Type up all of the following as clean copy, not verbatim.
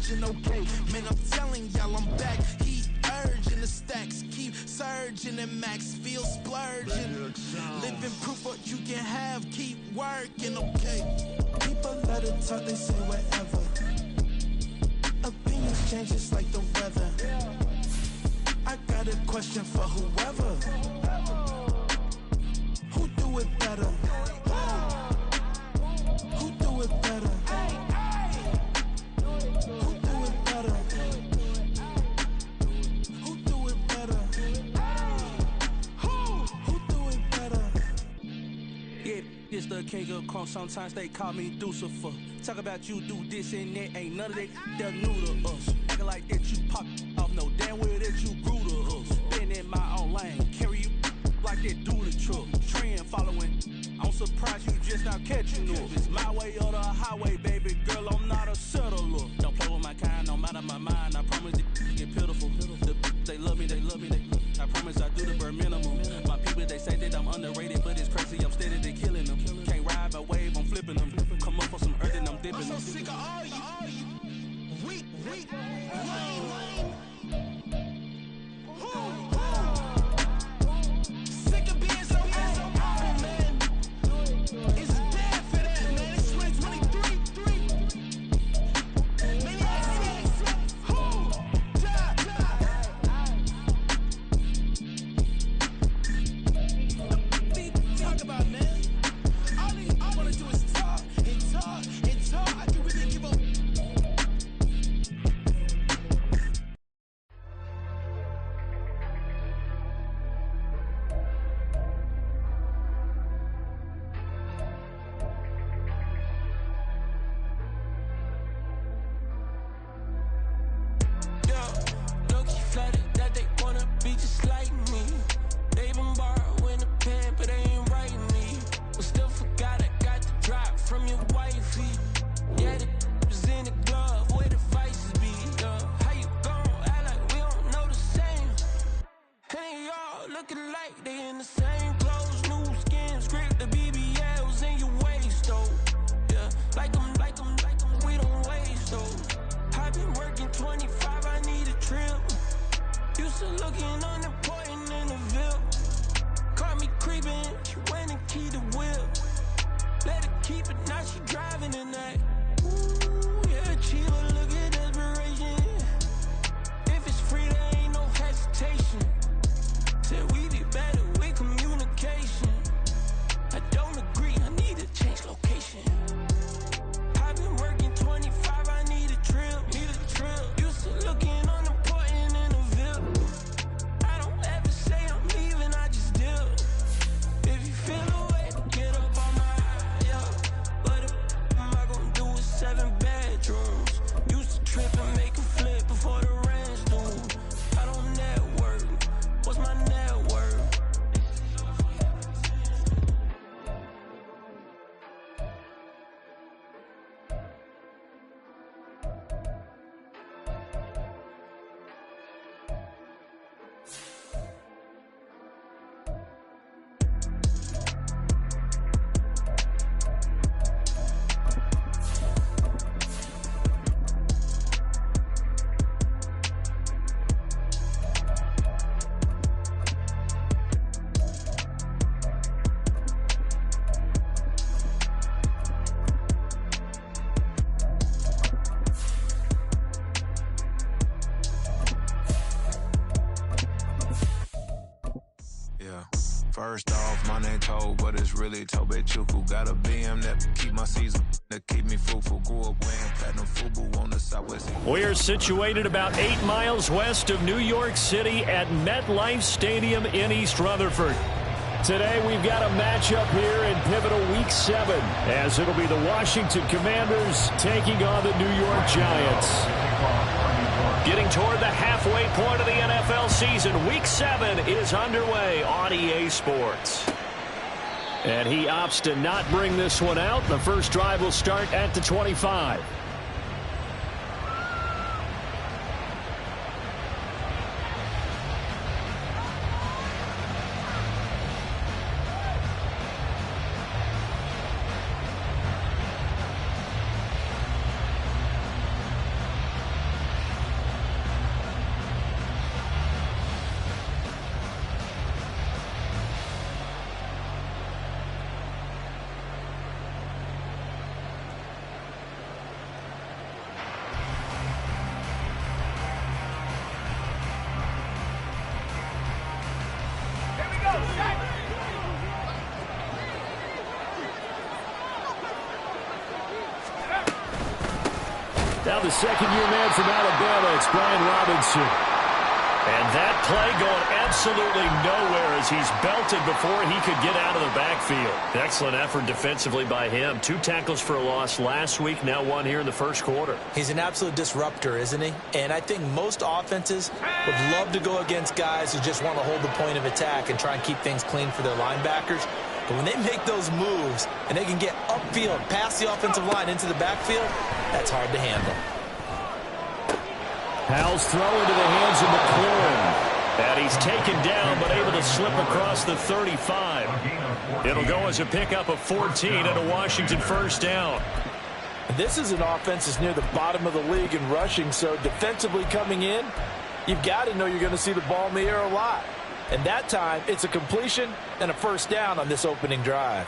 splurging, okay. Man, I'm telling y'all I'm back. Heat urging, the stacks keep surging, and max feel splurging. Living proof what you can have, keep working, okay. People let it talk, they say whatever. Opinions change just like the weather. I got a question for whoever. Who do it better? Who do it better? Who do it better? Who do it better? Who do it better? Yeah, it's the king of crunk. Sometimes they call me Lucifer. Talk about you do this and that. Ain't none of that they're new to us. Acting like that you pop off. No damn well that you grew to us. Been in my own lane. Carry you like that do the truck. Trend following. I'm surprised you just not catching up. It's my way or the highway, baby girl. I'm not a settler. Don't play with my kind, no matter my mind. I promise it get pitiful. They love me, they love me. I promise I do the bare minimum. My people, they say that I'm underrated, but it's crazy. I'm steady, they killing them. Can't ride my wave, I'm flipping them. Come up for some earth and I'm dipping them. I'm so sick of all you. Weak, lame. Sick of being so old, man. It's dead for that, man. It's 2023. Man, talk about, man. All I wanna do is talk and talk and talk. I can really give up. First off, my name Toe, but it's really Tobe Chuku. Got a BM that keep my season, that keep me fruitful. Grew up wearing platinum FUBU on the southwest. We're situated about 8 miles west of New York City at MetLife Stadium in East Rutherford. Today we've got a matchup here in pivotal Week 7, as it'll be the Washington Commanders taking on the New York Giants. Getting toward the halfway point of the NFL season, Week 7 is underway on EA Sports. And he opts to not bring this one out. The first drive will start at the 25. Now the second-year man from Alabama, it's Brian Robinson. And that play going absolutely nowhere as he's belted before he could get out of the backfield. Excellent effort defensively by him. 2 tackles for a loss last week, now 1 here in the first quarter. He's an absolute disruptor, isn't he? And I think most offenses would love to go against guys who just want to hold the point of attack and try and keep things clean for their linebackers. But when they make those moves and they can get upfield, past the offensive line into the backfield, that's hard to handle. Howell's throw into the hands of McLaurin. And he's taken down, but able to slip across the 35. It'll go as a pickup of 14 and a Washington first down. This is an offense that's near the bottom of the league in rushing, so defensively coming in, you've got to know you're going to see the ball in the air a lot. And that time, it's a completion and a first down on this opening drive.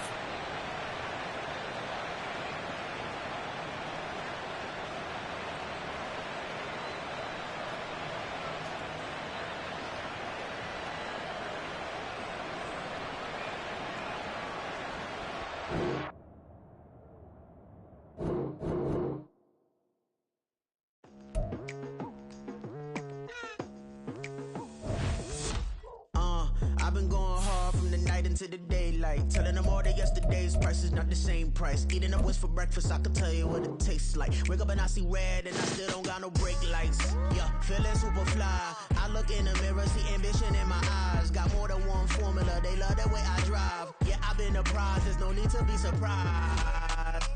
I've been going hard from the night into the daylight, telling them all that yesterday's price is not the same price. Eating up what's for breakfast, I can tell you what it tastes like. Wake up and I see red and I still don't got no brake lights. Yeah, feeling super fly. I look in the mirror, see ambition in my eyes. Got more than one formula, they love the way I drive. Yeah, I've been a prize, there's no need to be surprised.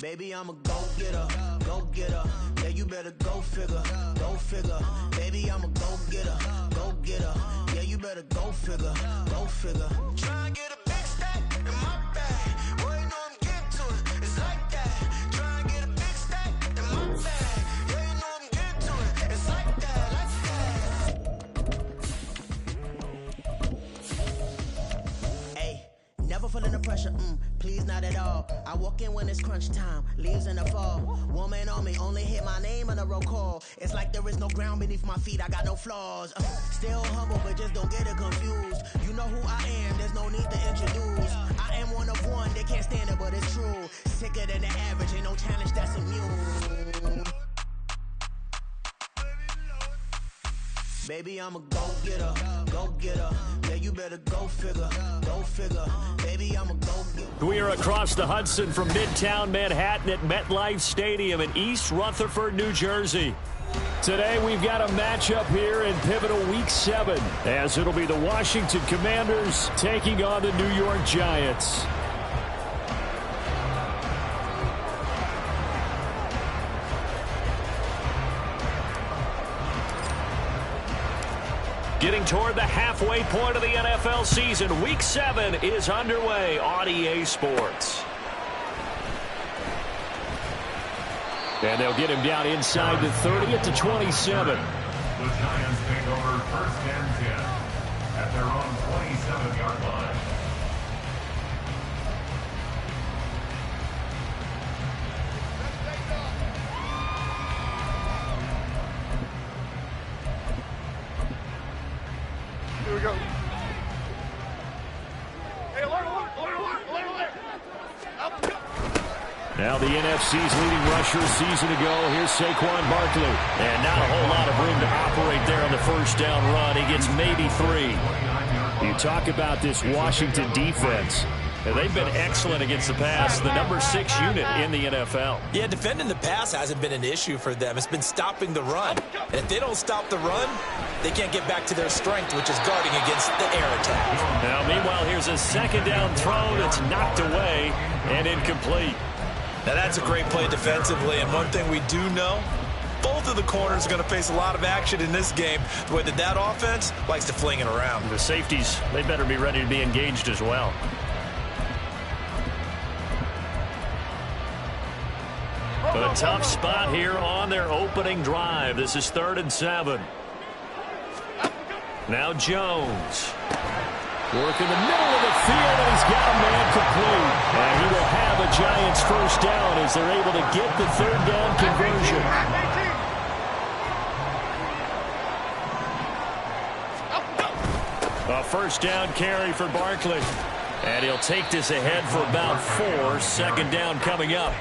Baby, I'm a go-getter, go-getter. Yeah, you better go figure, go figure. Baby, I'm a go-getter, go-getter. Yeah, you better go figure, go figure. Try and get a big stack in my bag. Boy, you know I'm getting to it, it's like that. Try and get a big stack in my bag. Yeah, you know I'm getting to it, it's like that, Hey, never feeling the pressure, please not at all. I walk in when it's crunch time, leaves in the fall. Woman on me, only hit my name on a roll call. It's like there is no ground beneath my feet, I got no flaws. Still humble, but just don't get it confused. You know who I am, there's no need to introduce. I am one of one, they can't stand it, but it's true. Sicker than the average, ain't no challenge that's immune. Baby, I'm a go-getter, go-getter. Yeah, you better go figure, go figure. Baby, I'm a go-getter. We are across the Hudson from Midtown Manhattan at MetLife Stadium in East Rutherford, New Jersey. Today we've got a matchup here in pivotal Week 7, as it'll be the Washington Commanders taking on the New York Giants. Getting toward the halfway point of the NFL season, Week 7 is underway on EA Sports. And they'll get him down inside the 30 at the 27. The Giants take over first and 10 at their own 27-yard line. Here we go. Hey, alert. Now the NFC's leading rusher a season ago. Here's Saquon Barkley. And not a whole lot of room to operate there on the first down run. He gets maybe 3. You talk about this Washington defense. And they've been excellent against the pass, the number 6 unit in the NFL. Yeah, defending the pass hasn't been an issue for them. It's been stopping the run. And if they don't stop the run, they can't get back to their strength, which is guarding against the air attack. Now, meanwhile, here's a second down throw that's knocked away and incomplete. Now, that's a great play defensively, and one thing we do know, both of the corners are going to face a lot of action in this game, the way that offense likes to fling it around. The safeties, they better be ready to be engaged as well. A tough spot here on their opening drive. This is 3rd and 7. Now Jones. Work in the middle of the field, and he's got a man complete. And he will have a Giants first down as they're able to get the 3rd down conversion. A first down carry for Barkley. And he'll take this ahead for about 4. Second down coming up.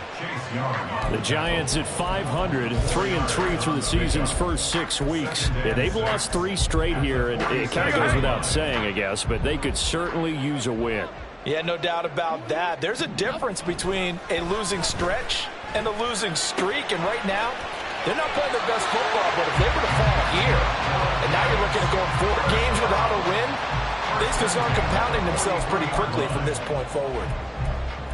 The Giants at 500, 3-3 through the season's first 6 weeks. Yeah, they've lost 3 straight here, and it kind of goes without saying, I guess, but they could certainly use a win. Yeah, no doubt about that. There's a difference between a losing stretch and a losing streak, and right now, they're not playing their best football, but if they were to fall here, and now you're looking at going 4 games without a win, things can start compounding themselves pretty quickly from this point forward.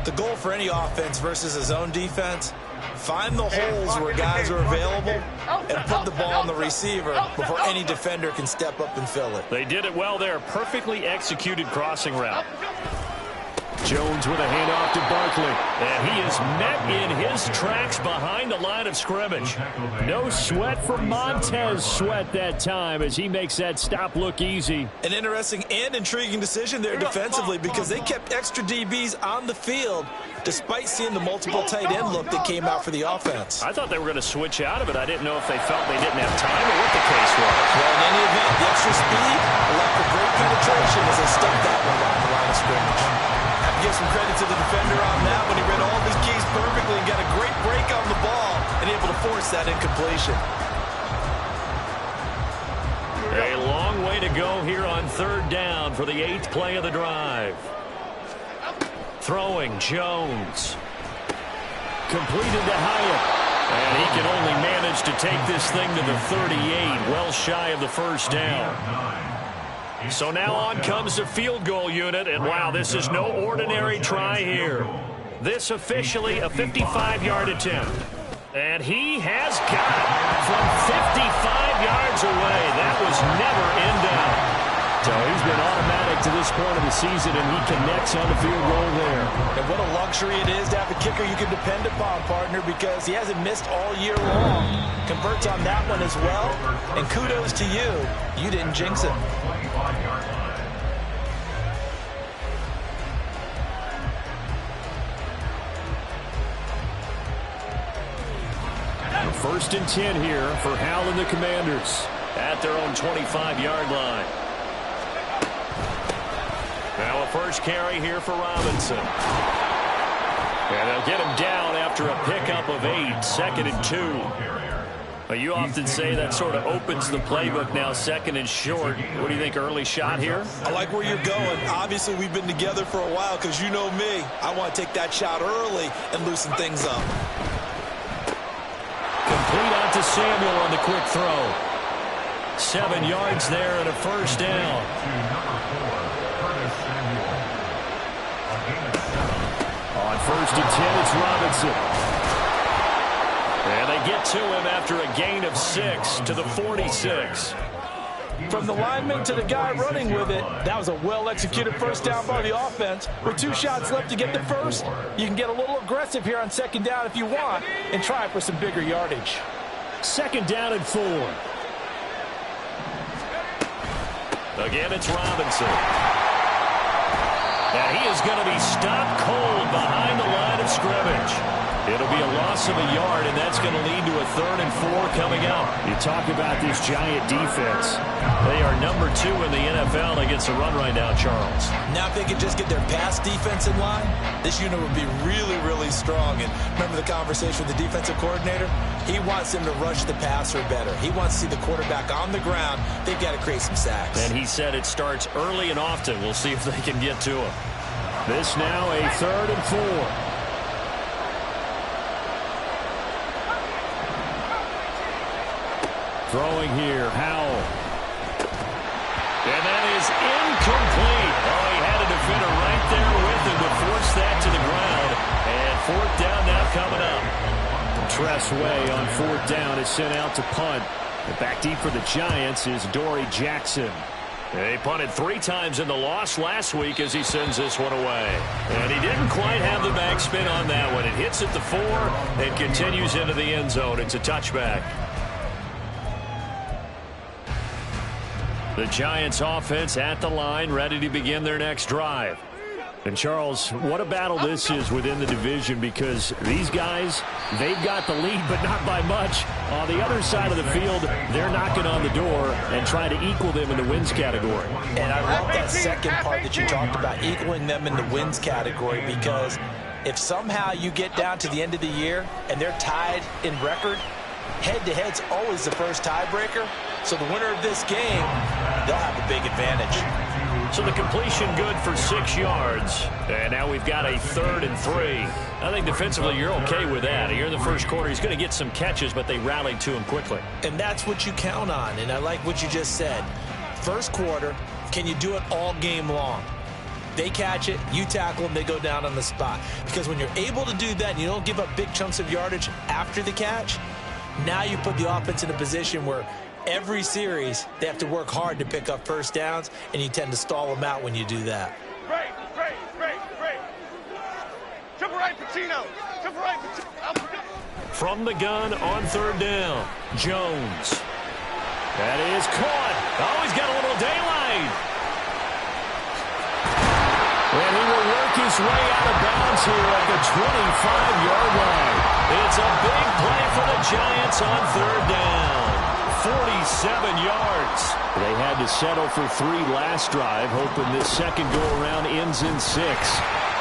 The goal for any offense versus his own defense, find the holes where guys are available and put the ball on the receiver before any defender can step up and fill it. They did it well there. Perfectly executed crossing route. Jones with a handoff to Barkley. And he is met in his tracks behind the line of scrimmage. No sweat for Montez Sweat that time as he makes that stop look easy. An interesting and intriguing decision there defensively because they kept extra DBs on the field despite seeing the multiple tight end look that came out for the offense. I thought they were going to switch out of it. I didn't know if they felt they didn't have time or what the case was. Well, in any event, the extra speed, a lack of great penetration as they stuck that one around the line of scrimmage. Give some credit to the defender on that when he read all of his keys perfectly and got a great break on the ball and able to force that incompletion. A long way to go here on 3rd down for the 8th play of the drive. Throwing Jones. Completed to Hyatt. And he can only manage to take this thing to the 38, well shy of the first down. So now on comes the field goal unit, and wow, this is no ordinary try here. This officially a 55-yard attempt. And he has got it from 55 yards away. That was never in doubt. So he's been automatic to this point of the season, and he connects on the field goal there. And what a luxury it is to have a kicker you can depend upon, partner, because he hasn't missed all year long. Converts on that one as well, and kudos to you. You didn't jinx him. First and 10 here for Hal and the Commanders at their own 25-yard line. Now a first carry here for Robinson. And they'll get him down after a pickup of 8, 2nd and 2. But you often say that sort of opens the playbook now, 2nd and short. What do you think, early shot here? I like where you're going. Obviously, we've been together for a while because you know me. I want to take that shot early and loosen things up. Complete out to Samuel on the quick throw. 7 yards there and a first down. On 1st and 10, it's Robinson. And they get to him after a gain of 6 to the 46. From the lineman to the guy running with it, that was a well-executed first down by the offense. With 2 shots left to get the first, you can get a little aggressive here on 2nd down if you want and try for some bigger yardage. 2nd down and 4. Again, it's Robinson. And he is going to be stopped cold behind the line of scrimmage. It'll be a loss of a yard, and that's going to lead to a 3rd and 4 coming up. You talk about this Giant defense. They are number 2 in the NFL against the run right now, Charles. Now if they could just get their pass defense in line, this unit would be really, really strong. And remember the conversation with the defensive coordinator? He wants them to rush the passer better. He wants to see the quarterback on the ground. They've got to create some sacks. And he said it starts early and often. We'll see if they can get to him. This now a 3rd and 4. Throwing here, Howell. And that is incomplete. Oh, he had a defender right there with him to force that to the ground. And 4th down now coming up. Tress Way on 4th down is sent out to punt. And back deep for the Giants is Dory Jackson. They punted 3 times in the loss last week as he sends this one away. And he didn't quite have the backspin on that one. It hits at the 4 and continues into the end zone. It's a touchback. The Giants offense at the line, ready to begin their next drive. And, Charles, what a battle this is within the division, because these guys, they've got the lead, but not by much. On the other side of the field, they're knocking on the door and trying to equal them in the wins category. And I love that second part that you talked about, equaling them in the wins category, because if somehow you get down to the end of the year and they're tied in record, head-to-head's always the first tiebreaker. So the winner of this game, they'll have a big advantage. So the completion good for 6 yards. And now we've got a 3rd and 3. I think defensively you're okay with that. Here in the first quarter, he's going to get some catches, but they rallied to him quickly. And that's what you count on. And I like what you just said. First quarter, can you do it all game long? They catch it, you tackle them, they go down on the spot. Because when you're able to do that and you don't give up big chunks of yardage after the catch, now you put the offense in a position where every series, they have to work hard to pick up first downs, and you tend to stall them out when you do that. Great. Triple right, Patino. Triple right, Patino. From the gun on 3rd down, Jones. That is caught. Oh, he's got a little daylight. And he will work his way out of bounds here at the 25-yard line. It's a big play for the Giants on 3rd down. 47 yards. They had to settle for 3 last drive, hoping this second go-around ends in 6.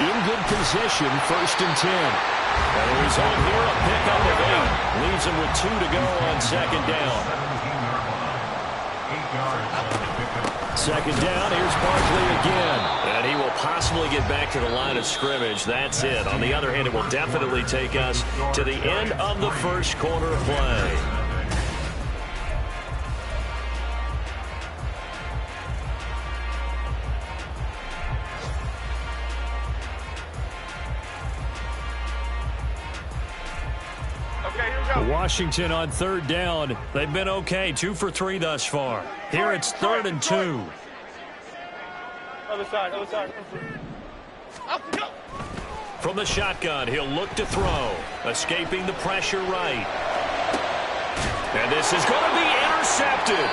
In good position, 1st and 10. And the result here, a pickup of 8. Leaves them with 2 to go on 2nd down. 2nd down, here's Barkley again. And he will possibly get back to the line of scrimmage. That's it. On the other hand, it will definitely take us to the end of the first quarter play. Washington on 3rd down. They've been okay. 2 for 3 thus far. Here it's 3rd and 2. Other side. From the shotgun, he'll look to throw. Escaping the pressure right. And this is going to be intercepted.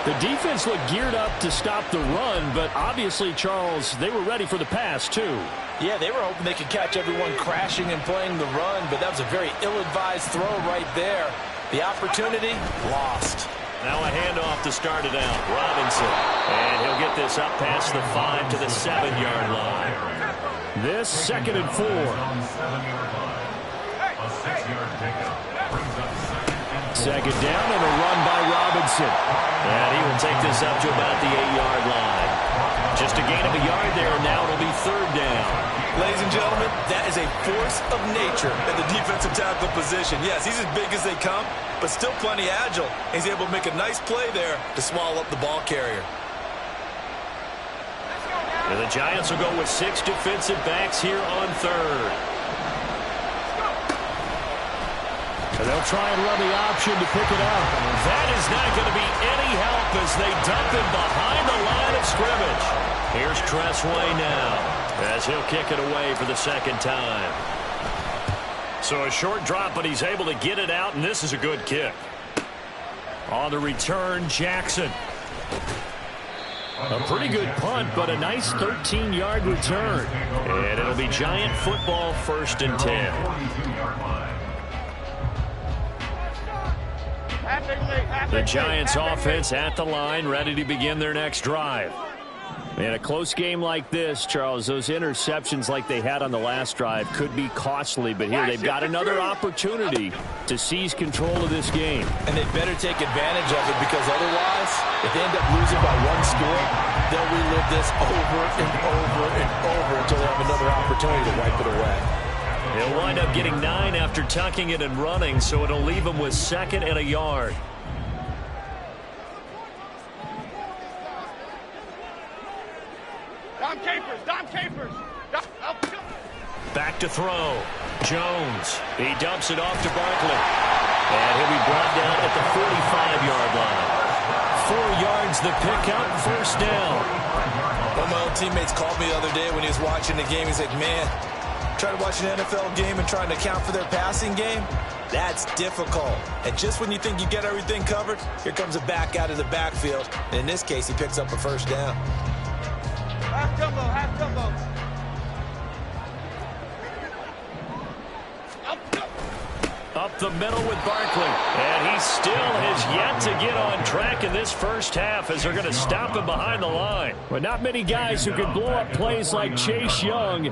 The defense looked geared up to stop the run, but obviously, Charles, they were ready for the pass, too. Yeah, they were hoping they could catch everyone crashing and playing the run, but that was a very ill-advised throw right there. The opportunity, lost. Now a handoff to start it out. Robinson. And he'll get this up past the 5 to the 7-yard line. This 2nd and 4. Second down and a run by Robinson. And he will take this up to about the 8-yard line. Just a gain of a yard there, and now it'll be 3rd down. Ladies and gentlemen, that is a force of nature at the defensive tackle position. Yes, he's as big as they come, but still plenty agile. He's able to make a nice play there to swallow up the ball carrier. And the Giants will go with 6 defensive backs here on 3rd. And they'll try and run the option to pick it up. That is not going to be any help as they dump him behind the line of scrimmage. Here's Tressway now as he'll kick it away for the 2nd time. So a short drop, but he's able to get it out, and this is a good kick. On the return, Jackson. A pretty good punt, but a nice 13-yard return. And it'll be Giant football, 1st and 10. The Giants offense at the line, ready to begin their next drive. In a close game like this, Charles, those interceptions like they had on the last drive could be costly, but here they've got another opportunity to seize control of this game. And they better take advantage of it, because otherwise, if they end up losing by 1 score, they'll relive this over and over and over until they have another opportunity to wipe it away. He'll wind up getting 9 after tucking it and running, so it'll leave him with 2nd and a yard. Dom Capers. Back to throw. Jones. He dumps it off to Barkley. And he'll be brought down at the 45-yard line. 4 yards the pickup, 1st down. One of my old teammates called me the other day when he was watching the game. He's like, man, trying to watch an NFL game and trying to account for their passing game, that's difficult. And just when you think you get everything covered, here comes a back out of the backfield. And in this case, he picks up a 1st down. gumbo, half gumbo. Up the middle with Barkley. And he still has yet to get on track in this first half as they're going to stop him behind the line. But not many guys who can blow up plays like Chase Young.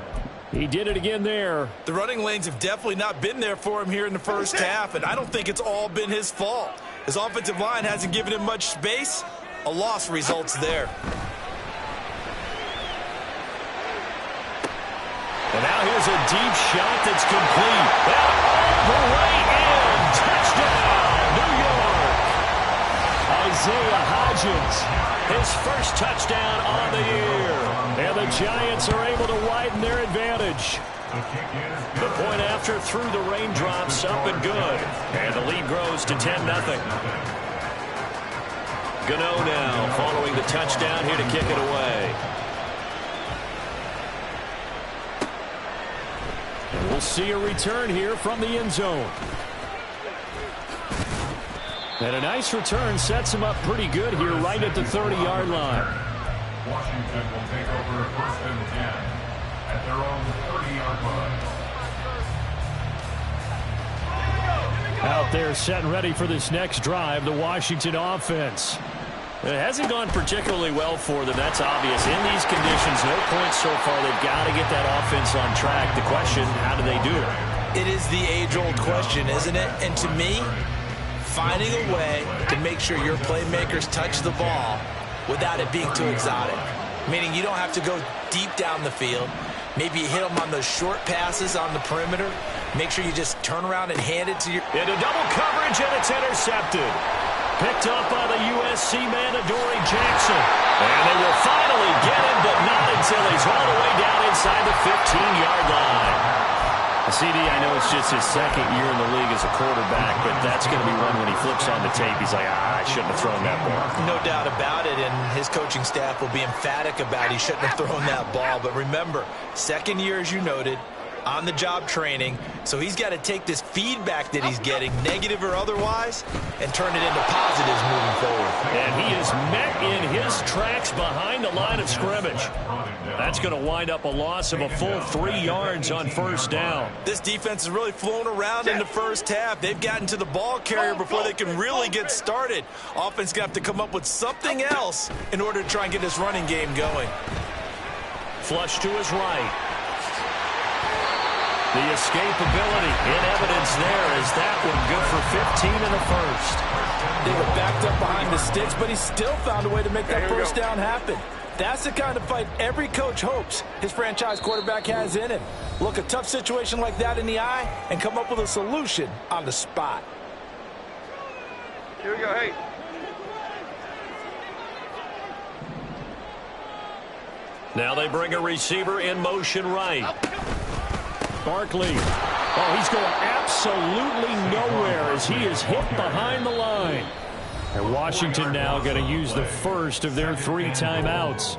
He did it again there. The running lanes have definitely not been there for him here in the first half, and I don't think it's all been his fault. His offensive line hasn't given him much space. A loss results there. And now here's a deep shot that's complete. And all the way in. Touchdown, New York. Isaiah Hodgins, his first touchdown on the year. And the Giants are able to widen their advantage. The point after through the raindrops, up and good. And the lead grows to 10-0. Gano now following the touchdown here to kick it away. And we'll see a return here from the end zone. And a nice return sets him up pretty good here right at the 30-yard line. Washington will take over 1st and 10 at their own 30-yard line. Out there set and ready for this next drive, the Washington offense. It hasn't gone particularly well for them. That's obvious. In these conditions, no points so far. They've got to get that offense on track. The question, how do they do it? It is the age-old question, isn't it? And to me, finding a way to make sure your playmakers touch the ball without it being too exotic. Meaning you don't have to go deep down the field. Maybe you hit them on those short passes on the perimeter. Make sure you just turn around and hand it to your... Into double coverage, and it's intercepted. Picked up by the USC man, Adoree Jackson. And they will finally get him, but not until he's all the way down inside the 15-yard line. CD, I know it's just his second year in the league as a quarterback, but that's going to be one when he flips on the tape. He's like, I shouldn't have thrown that ball. No doubt about it, and his coaching staff will be emphatic about he shouldn't have thrown that ball. But remember, second year, as you noted, on-the-job training, so he's got to take this feedback that he's getting, negative or otherwise, and turn it into positives moving forward. And he is met in his tracks behind the line of scrimmage. That's going to wind up a loss of a full 3 yards on first down. This defense is really flown around in the first half. They've gotten to the ball carrier before they can really get started. Offense going to have to come up with something else in order to try and get this running game going. Flush to his right. The escapability in evidence there is that one good for 15 in the first. They were backed up behind the sticks, but he still found a way to make that first down happen. That's the kind of fight every coach hopes his franchise quarterback has in him. Look a tough situation like that in the eye and come up with a solution on the spot. Here we go, hey. Now they bring a receiver in motion right. Barkley. Oh, he's going absolutely nowhere as he is hit behind the line. And Washington now going to use the first of their 3 timeouts.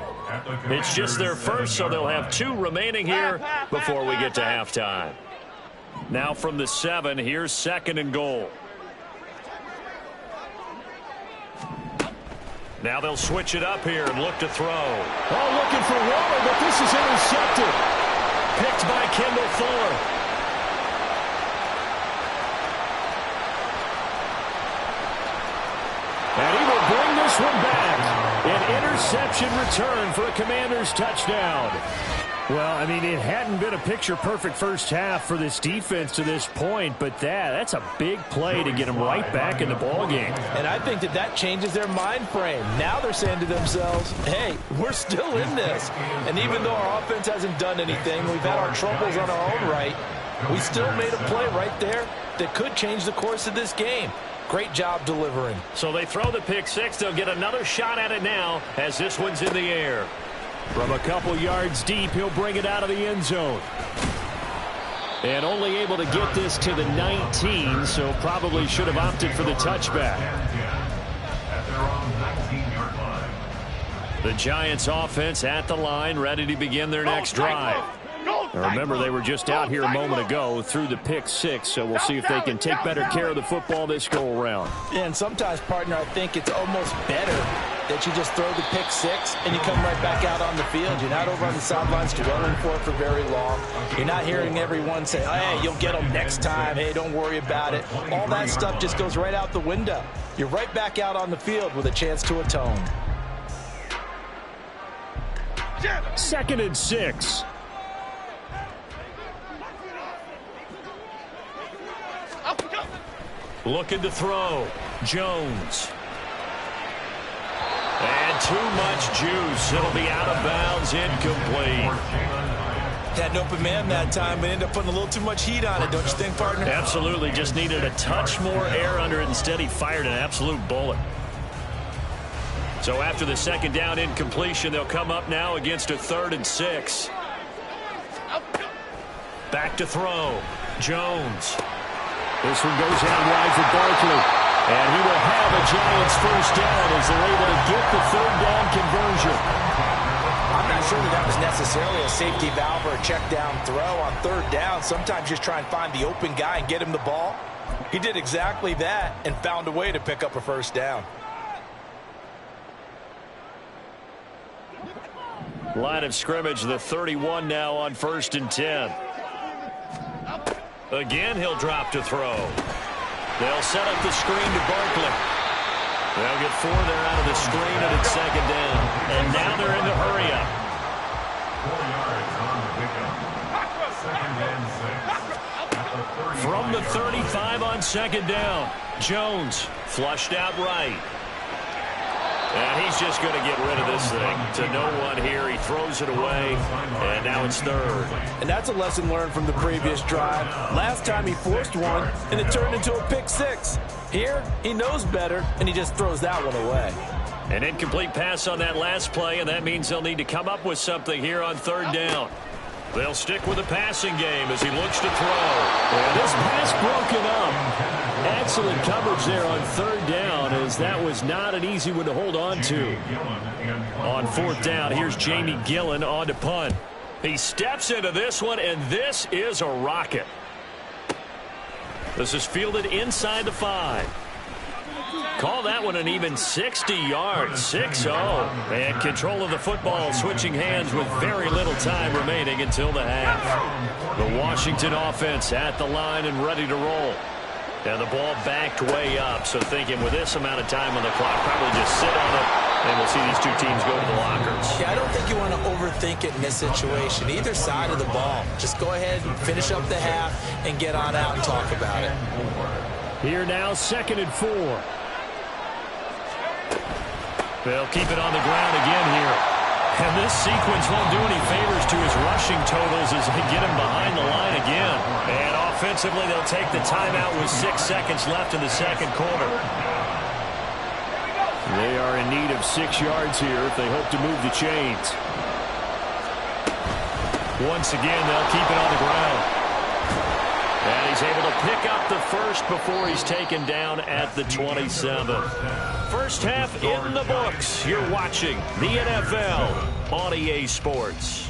It's just their first, so they'll have 2 remaining here before we get to halftime. Now from the 7, here's 2nd and goal. Now they'll switch it up here and look to throw. Oh, looking for Waller, but this is intercepted. Picked by Kendall Fuller. And he will bring this one back. An interception return for a Commanders touchdown. Well, I mean, it hadn't been a picture-perfect first half for this defense to this point, but that's a big play to get them right back in the ballgame. And I think that changes their mind frame. Now they're saying to themselves, hey, we're still in this. And even though our offense hasn't done anything, we've had our troubles on our own right, we still made a play right there that could change the course of this game. Great job delivering. So they throw the pick six. They'll get another shot at it now as this one's in the air. From a couple yards deep, he'll bring it out of the end zone. And only able to get this to the 19, so probably should have opted for the touchback. The Giants offense at the line, ready to begin their next drive. Now remember, they were just out here a moment ago through the pick six, so we'll see if they can take better care of the football this go around. Yeah, and sometimes, partner, I think it's almost better that you just throw the pick six and you come right back out on the field. You're not over on the sidelines dwelling for it for very long. You're not hearing everyone say, hey, you'll get them next time. Hey, don't worry about it. All that stuff just goes right out the window. You're right back out on the field with a chance to atone. 2nd and 6. Looking to throw. Jones. And too much juice. It'll be out of bounds, incomplete. Had an open man that time, but ended up putting a little too much heat on it, don't you think, partner? Absolutely. Just needed a touch more air under it. Instead, he fired an absolute bullet. So after the 2nd down incompletion, they'll come up now against a 3rd and 6. Back to throw. Jones. This one goes out wide for Barkley. And he will have a Giants 1st down as they're able to get the 3rd down conversion. I'm not sure that was necessarily a safety valve or a check down throw on 3rd down. Sometimes just try and find the open guy and get him the ball. He did exactly that and found a way to pick up a 1st down. Line of scrimmage, the 31 now on 1st and 10. Again, he'll drop to throw. They'll set up the screen to Barkley. They'll get 4 there out of the screen, and it's 2nd down. And now they're in the hurry up. 4 yards on the pickup. 2nd and 6. From the 35 on 2nd down. Jones flushed out right. And he's just going to get rid of this thing to no one here. He throws it away, and now it's 3rd. And that's a lesson learned from the previous drive. Last time he forced one, and it turned into a pick six. Here, he knows better, and he just throws that one away. An incomplete pass on that last play, and that means they'll need to come up with something here on 3rd down. They'll stick with the passing game as he looks to throw. And this pass broken up. Excellent coverage there on 3rd down, as that was not an easy one to hold on to. On 4th down, here's Jamie Gillen on to punt. He steps into this one, and this is a rocket. This is fielded inside the 5. Call that one an even 60 yards, 6-0. And control of the football switching hands with very little time remaining until the half. The Washington offense at the line and ready to roll. And the ball backed way up, so thinking with this amount of time on the clock, probably just sit on it, and we'll see these two teams go to the lockers. Yeah, I don't think you want to overthink it in this situation. Either side of the ball. Just go ahead and finish up the half and get on out and talk about it. Here now, 2nd and 4. They'll keep it on the ground again here. And this sequence won't do any favors to his rushing totals as they get him behind the line again. And offensively, they'll take the timeout with 6 seconds left in the 2nd quarter. They are in need of 6 yards here if they hope to move the chains. Once again, they'll keep it on the ground. And he's able to pick up the 1st before he's taken down at the 27. 1st half in the books. You're watching the NFL on EA Sports.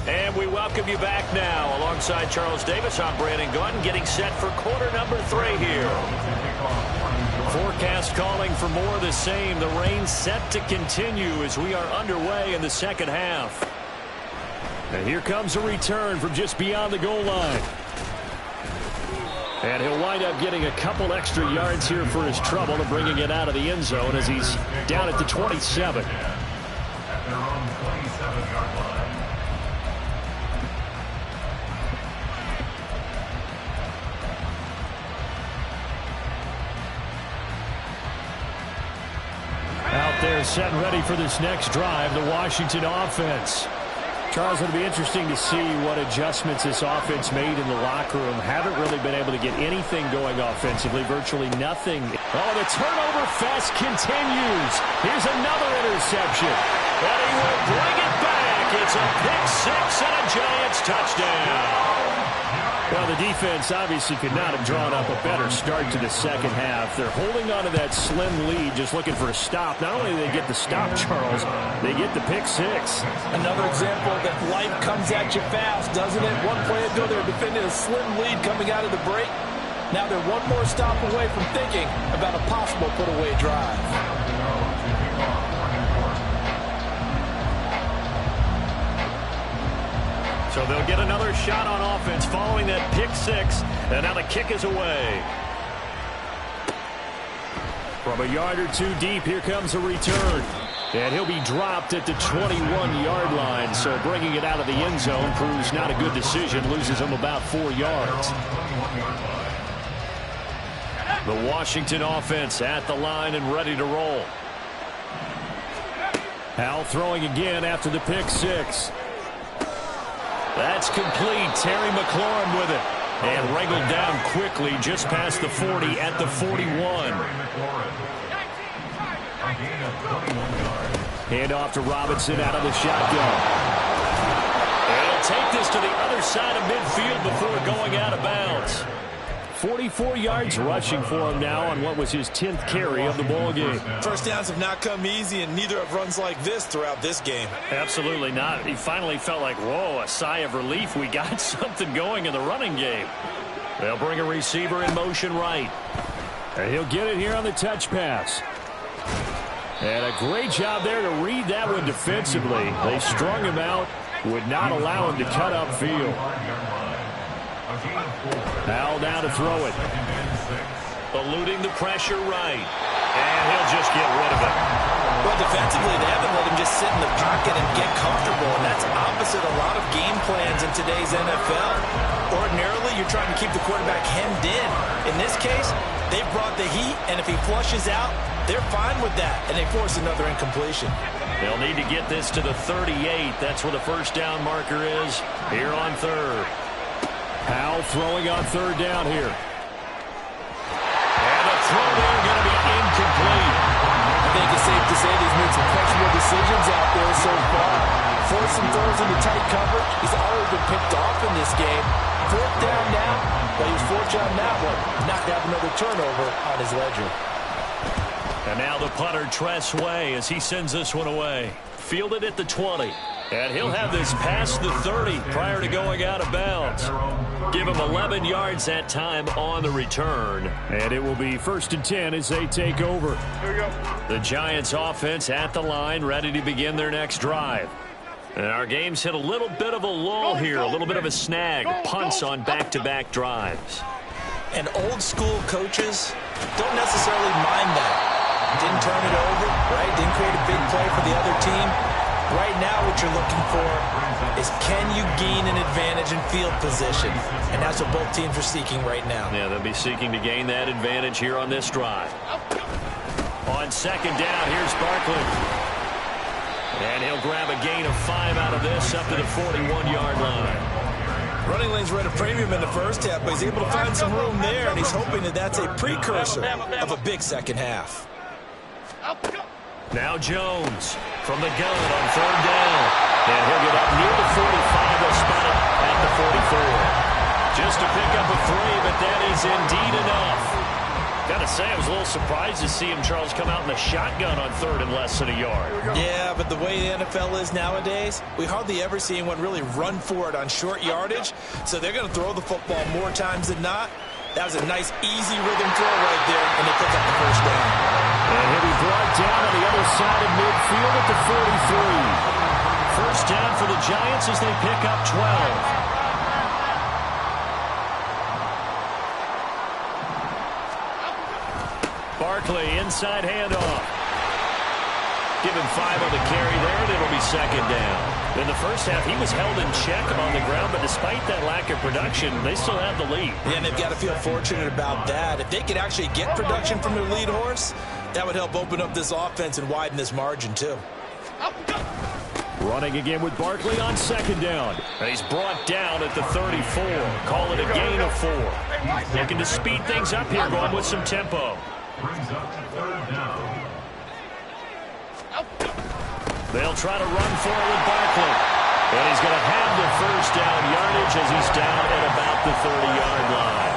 And we welcome you back now. Alongside Charles Davis, I'm Brandon Gordon, getting set for quarter number 3 here. Forecast calling for more of the same. The rain set to continue as we are underway in the 2nd half. And here comes a return from just beyond the goal line. And he'll wind up getting a couple extra yards here for his trouble and bringing it out of the end zone as he's down at the 27. At their own 27-yard line. Out there set and ready for this next drive, the Washington offense. Charles, it'll be interesting to see what adjustments this offense made in the locker room. Haven't really been able to get anything going offensively, virtually nothing. Oh, the turnover fest continues. Here's another interception. And he will bring it back. It's a pick 6 and a Giants touchdown. Well, the defense obviously could not have drawn up a better start to the second half. They're holding on to that slim lead, just looking for a stop. Not only do they get the stop, Charles, they get the pick six. Another example that life comes at you fast, doesn't it? One play ago, they were defending a slim lead coming out of the break. Now they're one more stop away from thinking about a possible put-away drive. So they'll get another shot on offense following that pick six, and now the kick is away. From a yard or two deep, here comes a return. And he'll be dropped at the 21-yard line, so bringing it out of the end zone proves not a good decision, loses him about 4 yards. The Washington offense at the line and ready to roll. Howell throwing again after the pick six. That's complete. Terry McLaurin with it. And wrangled down quickly just past the 40 at the 41. Hand off to Robinson out of the shotgun. And he'll take this to the other side of midfield before going out of bounds. 44 yards rushing for him now on what was his 10th carry of the ball game. First downs have not come easy, and neither have runs like this throughout this game. Absolutely not. He finally felt like, whoa, a sigh of relief. We got something going in the running game. They'll bring a receiver in motion right. And he'll get it here on the touch pass. And a great job there to read that one defensively. They strung him out, would not allow him to cut upfield. Howell down to throw it. Eluding the pressure right. And he'll just get rid of it. Well, defensively, they haven't let him just sit in the pocket and get comfortable, and that's opposite a lot of game plans in today's NFL. Ordinarily, you're trying to keep the quarterback hemmed in. In this case, they brought the heat, and if he flushes out, they're fine with that, and they force another incompletion. They'll need to get this to the 38. That's where the first down marker is here on third. Howell throwing on third down here. And the throw there going to be incomplete. I think it's safe to say he's made some questionable decisions out there so far. Forcing throws into tight coverage. He's already been picked off in this game. Fourth down now, but he was fortunate on that one. Not to have another turnover on his ledger. And now the punter, Tress Way, as he sends this one away. Fielded at the 20. And he'll have this past the 30 prior to going out of bounds. Give him 11 yards that time on the return. And it will be 1st and 10 as they take over. Here we go. The Giants offense at the line, ready to begin their next drive. And our game's hit a little bit of a lull here, a little bit of a snag. Punts on back-to-back drives. And old school coaches don't necessarily mind that. Didn't turn it over, right? Didn't create a big play for the other team. Right now what you're looking for is, can you gain an advantage in field position? And that's what both teams are seeking right now. Yeah, they'll be seeking to gain that advantage here on this drive. On second down, here's Barkley. And he'll grab a gain of 5 out of this up to the 41-yard line. Running lanes were at a premium in the first half, but he's able to find some room there, and he's hoping that that's a precursor of a big second half. Now Jones from the gun on third down. And he'll get up near the 45. They'll spot it at the 44. Just to pick up a 3, but that is indeed enough. Got to say, I was a little surprised to see him, Charles, come out in the shotgun on third and less than a yard. Yeah, but the way the NFL is nowadays, we hardly ever see anyone really run for it on short yardage. So they're going to throw the football more times than not. That was a nice, easy rhythm throw right there, and they pick up the first down. And he'll be brought down on the other side of midfield at the 43. First down for the Giants as they pick up 12. Barkley, inside handoff. Give him 5 on the carry there, and it'll be second down. In the first half, he was held in check on the ground, but despite that lack of production, they still have the lead. Yeah, and they've got to feel fortunate about that. If they could actually get production from their lead horse, that would help open up this offense and widen this margin, too. Running again with Barkley on second down. And he's brought down at the 34. Call it a gain of 4. Looking to speed things up here, going with some tempo. Brings up to third down. They'll try to run for it with Barkley. And he's going to have the first down yardage as he's down at about the 30-yard line.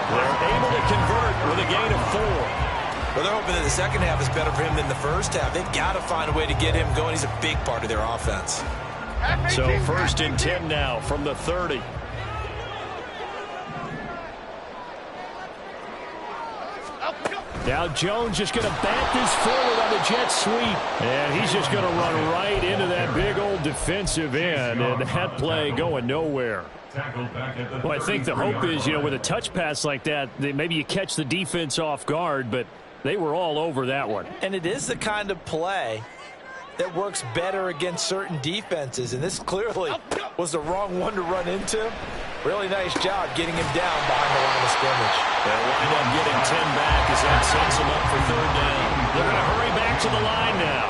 They're able to convert with a gain of 4. Well, they're hoping that the second half is better for him than the first half. They've got to find a way to get him going. He's a big part of their offense. So 1st and 10 now from the 30. Now Jones just going to bat this forward on the jet sweep. And he's just going to run right into that big old defensive end. And that play going nowhere. Well, I think the hope is, with a touch pass like that, maybe you catch the defense off guard, but they were all over that one. And it is the kind of play that works better against certain defenses, and this clearly was the wrong one to run into. Really nice job getting him down behind the line of scrimmage. They'll wind up getting 10 back as that sets him up for 3rd down. They're going to hurry back to the line now.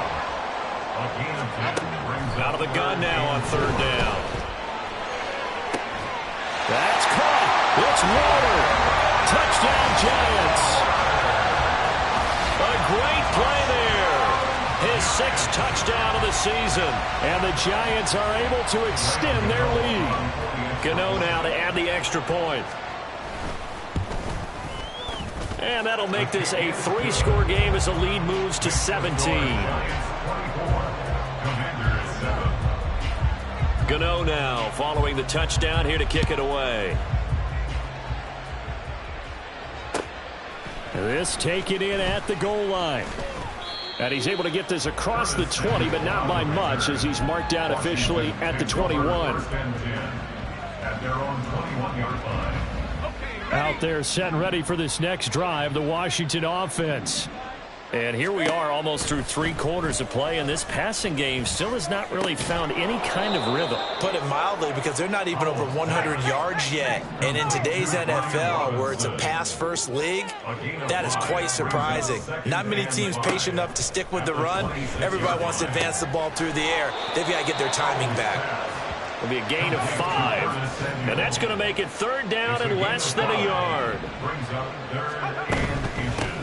Out of the gun now on 3rd down. That's caught. It's Water. Touchdown, Giants. A great play there. His 6th touchdown of the season. And the Giants are able to extend their lead. Gano now to add the extra point. And that'll make this a 3-score game as the lead moves to 17. Gano now following the touchdown here to kick it away. This taken in at the goal line. And he's able to get this across the 20, but not by much as he's marked down officially at the 21. Out there set and ready for this next drive, the Washington offense. And here we are almost through 3 quarters of play, and this passing game still has not really found any kind of rhythm. Put it mildly, because they're not even over 100 yards yet. And in today's NFL, where it's a pass-first league, that is quite surprising. Not many teams patient enough to stick with the run. Everybody wants to advance the ball through the air. They've got to get their timing back. It'll be a gain of 5. And that's going to make it 3rd down and less than a yard.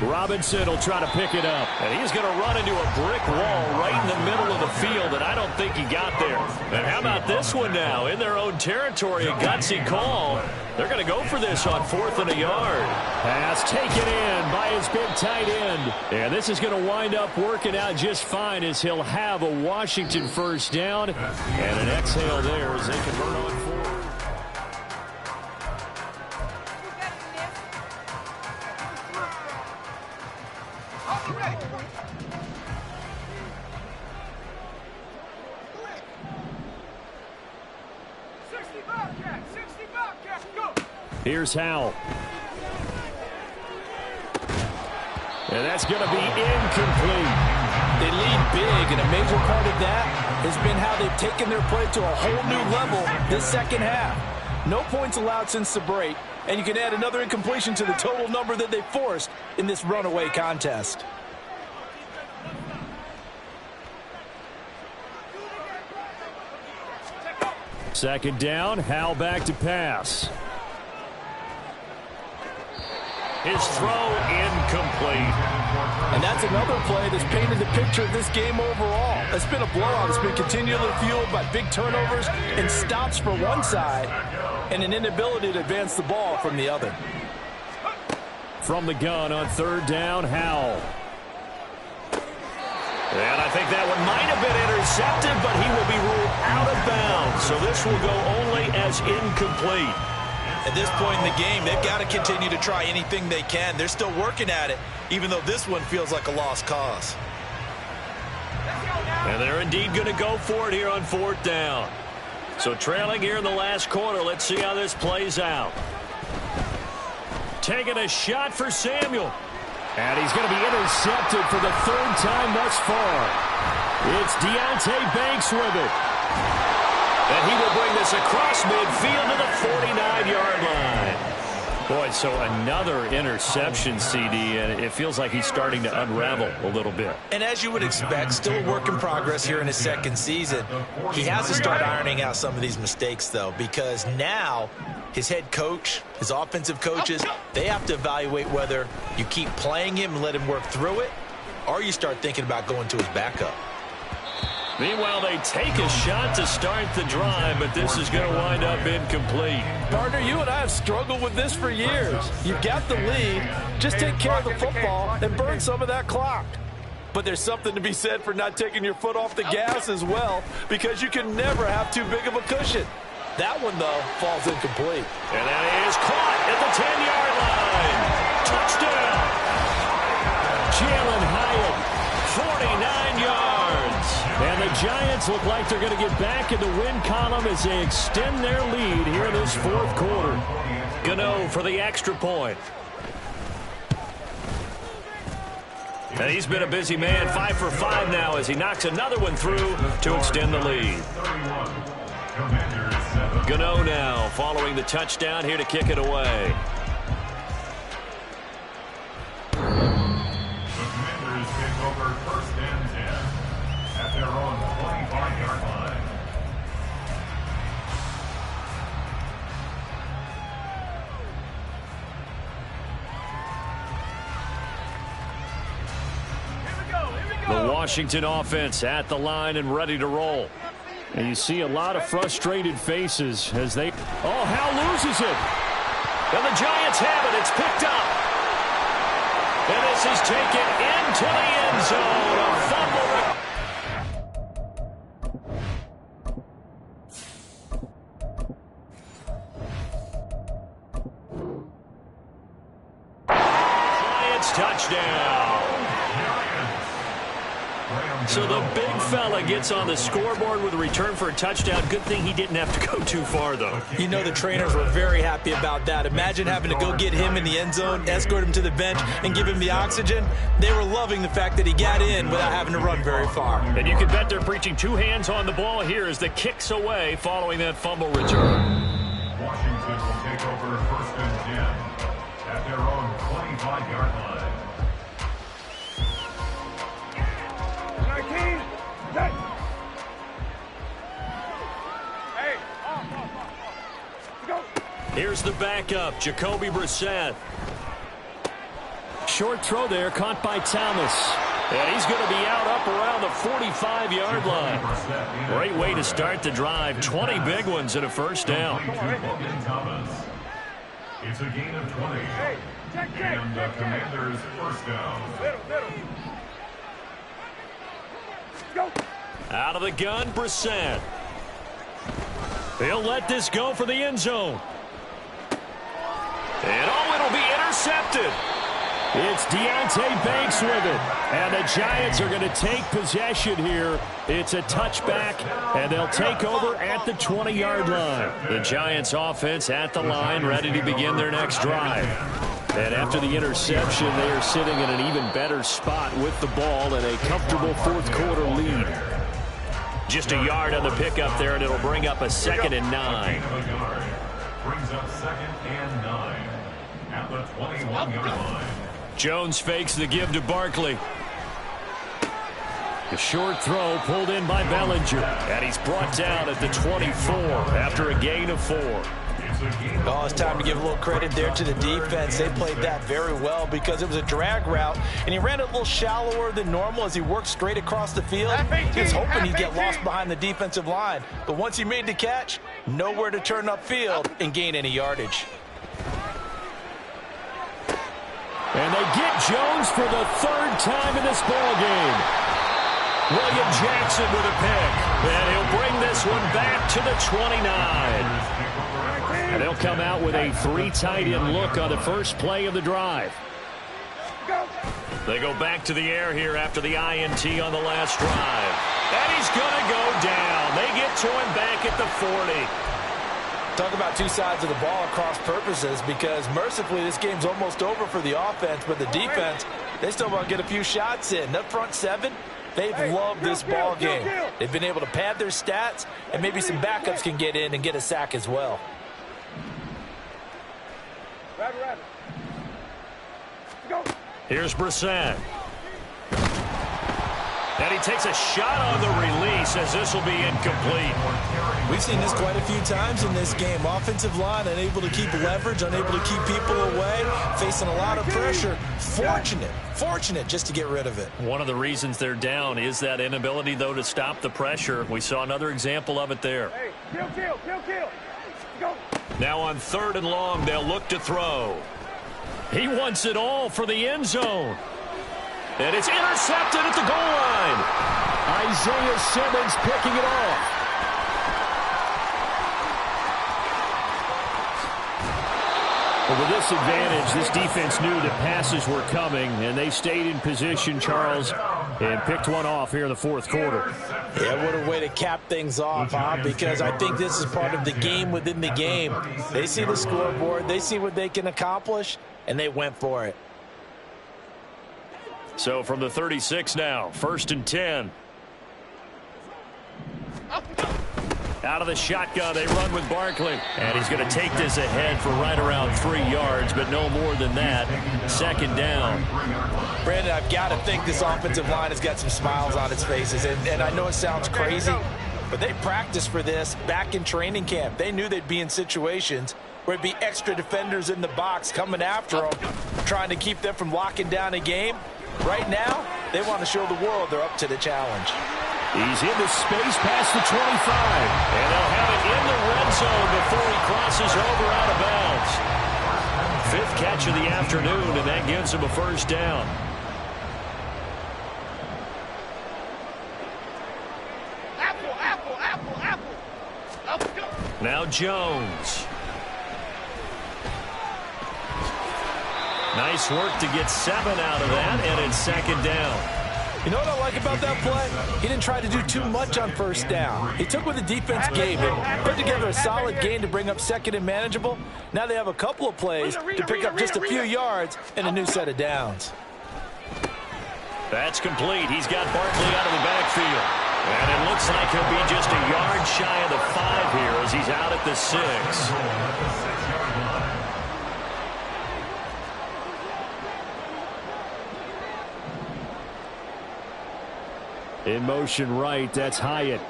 Robinson will try to pick it up. And he's going to run into a brick wall right in the middle of the field, and I don't think he got there. And how about this one now? In their own territory, a gutsy call. They're going to go for this on 4th and a yard. Pass taken in by his big tight end. And this is going to wind up working out just fine as he'll have a Washington first down. And an exhale there as they convert on 4. Here's Howell. And that's going to be incomplete. They lead big, and a major part of that has been how they've taken their play to a whole new level this second half. No points allowed since the break, and you can add another incompletion to the total number that they forced in this runaway contest. Second down, Howell back to pass. His throw incomplete. And that's another play that's painted the picture of this game overall. It's been a blowout. It's been continually fueled by big turnovers and stops for one side and an inability to advance the ball from the other. From the gun on 3rd down, Howell. And I think that one might have been intercepted, but he will be ruled out of bounds. So this will go only as incomplete. At this point in the game, they've got to continue to try anything they can. They're still working at it, even though this one feels like a lost cause. And they're indeed going to go for it here on 4th down. So trailing here in the last quarter, let's see how this plays out. Taking a shot for Samuel. And he's going to be intercepted for the 3rd time thus far. It's Deontay Banks with it. And he will bring this across midfield to the 49-yard line. Boy, so another interception, CD, and it feels like he's starting to unravel a little bit. And as you would expect, still a work in progress here in his 2nd season. He has to start ironing out some of these mistakes, though, because now his head coach, his offensive coaches, they have to evaluate whether you keep playing him and let him work through it, or you start thinking about going to his backup. Meanwhile, they take a shot to start the drive, but this is going to wind up incomplete. Partner, you and I have struggled with this for years. You've got the lead. Just take care of the football and burn some of that clock. But there's something to be said for not taking your foot off the gas as well, because you can never have too big of a cushion. That one, though, falls incomplete. And that is caught at the 10-yard line. Touchdown. Jalen Hyatt, 49 yards. And the Giants look like they're going to get back in the win column as they extend their lead here in this fourth quarter. Gano for the extra point. And he's been a busy man, 5 for 5 now as he knocks another one through to extend the lead. Gano now following the touchdown here to kick it away. The Commanders take over first and 10 at their own 25-yard line. The Washington offense at the line and ready to roll. And you see a lot of frustrated faces as they... Oh, Hal loses it. And the Giants have it. It's picked up. And this is taken into the end zone. A fumble. Giants touchdown. So the big fella gets on the scoreboard with a return for a touchdown. Good thing he didn't have to go too far, though. You know the trainers were very happy about that. Imagine having to go get him in the end zone, escort him to the bench, and give him the oxygen. They were loving the fact that he got in without having to run very far. And you can bet they're preaching two hands on the ball here as the kick's away following that fumble return. Washington will take over first and 10 at their own 25-yard line. Here's the backup, Jacoby Brissett. Short throw there, caught by Thomas. And he's going to be out up around the 45-yard line. Great way to start the drive. 20 big ones and a first down. It's a gain of 20. And the Commanders' first down. Out of the gun, Brissett. He'll let this go for the end zone. And it'll be intercepted. It's Deonte Banks with it. And the Giants are going to take possession here. It's a touchback, and they'll take over at the 20-yard line. The Giants offense at the line, ready to begin their next drive. And after the interception, they are sitting in an even better spot with the ball and a comfortable fourth quarter lead. Just a yard on the pickup there, and it'll bring up a 2nd and 9. Brings up 2nd and 9 at the 21-yard line. Jones fakes the give to Barkley. A short throw pulled in by Bellinger. And he's brought down at the 24 after a gain of 4. Oh, it's time to give a little credit there to the defense. They played that very well because it was a drag route, and he ran it a little shallower than normal as he worked straight across the field. He was hoping he'd get lost behind the defensive line. But once he made the catch, nowhere to turn upfield and gain any yardage. And they get Jones for the 3rd time in this ball game. William Jackson with a pick. And he'll bring this one back to the 29. And they'll come out with a 3 tight end look on the first play of the drive. They go back to the air here after the INT on the last drive. And he's going to go down. They get to him back at the 40. Talk about two sides of the ball at cross purposes, because mercifully this game's almost over for the offense, but the defense, they still want to get a few shots in. That front 7, they've loved this ball game. They've been able to pad their stats, and maybe some backups can get in and get a sack as well. Here's Brissett. And he takes a shot on the release as this will be incomplete. We've seen this quite a few times in this game. Offensive line unable to keep leverage, unable to keep people away, facing a lot of pressure. Fortunate just to get rid of it. One of the reasons they're down is that inability, though, to stop the pressure. We saw another example of it there. Hey, kill. Go. Now on 3rd and long, they'll look to throw. He wants it all for the end zone. And it's intercepted at the goal line. Isaiah Simmons picking it off. Well, with this advantage, this defense knew that passes were coming, and they stayed in position, Charles, and picked one off here in the 4th quarter. Yeah, what a way to cap things off, huh? Because I think this is part of the game within the game. They see the scoreboard, they see what they can accomplish, and they went for it. So from the 36 now, 1st and 10. Out of the shotgun, they run with Barkley. And he's going to take this ahead for right around 3 yards, but no more than that. 2nd down. Brandon, I've got to think this offensive line has got some smiles on its faces. And I know it sounds crazy, but they practiced for this back in training camp. They knew they'd be in situations where it'd be extra defenders in the box coming after them, trying to keep them from locking down a game. Right now, they want to show the world they're up to the challenge. He's in the space past the 25. And they'll have it in the red zone before he crosses over out of bounds. 5th catch of the afternoon, and that gives him a 1st down. Apple. Now Jones. Nice work to get 7 out of that, and it's 2nd down. You know what I like about that play? He didn't try to do too much on 1st down. He took what the defense gave him, put together a solid gain to bring up 2nd and manageable. Now they have a couple of plays to pick up just a few yards and a new set of downs. That's complete. He's got Barkley out of the backfield. And it looks like he'll be just a yard shy of the 5 here as he's out at the 6. In motion right, that's Hyatt.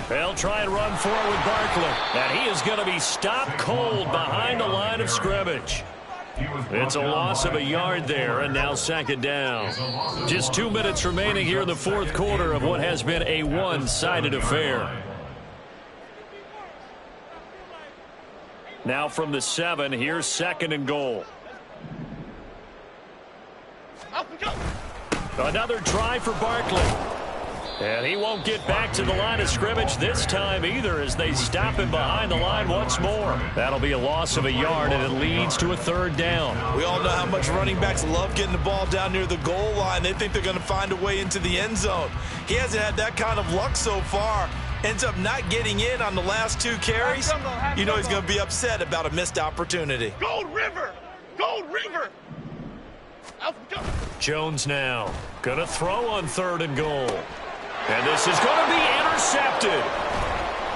They'll try and run forward with Barkley. And he is going to be stopped cold behind the line of scrimmage. It's a loss of a yard there, and now 2nd down. Just 2 minutes remaining here in the 4th quarter of what has been a one-sided affair. Now from the 7, here's 2nd and goal. Another try for Barkley. And he won't get back to the line of scrimmage this time either as they stop him behind the line once more. That'll be a loss of a yard, and it leads to a 3rd down. We all know how much running backs love getting the ball down near the goal line. They think they're going to find a way into the end zone. He hasn't had that kind of luck so far. Ends up not getting in on the last 2 carries. You know he's going to be upset about a missed opportunity. Gold River! Jones now going to throw on 3rd and goal. And this is going to be intercepted.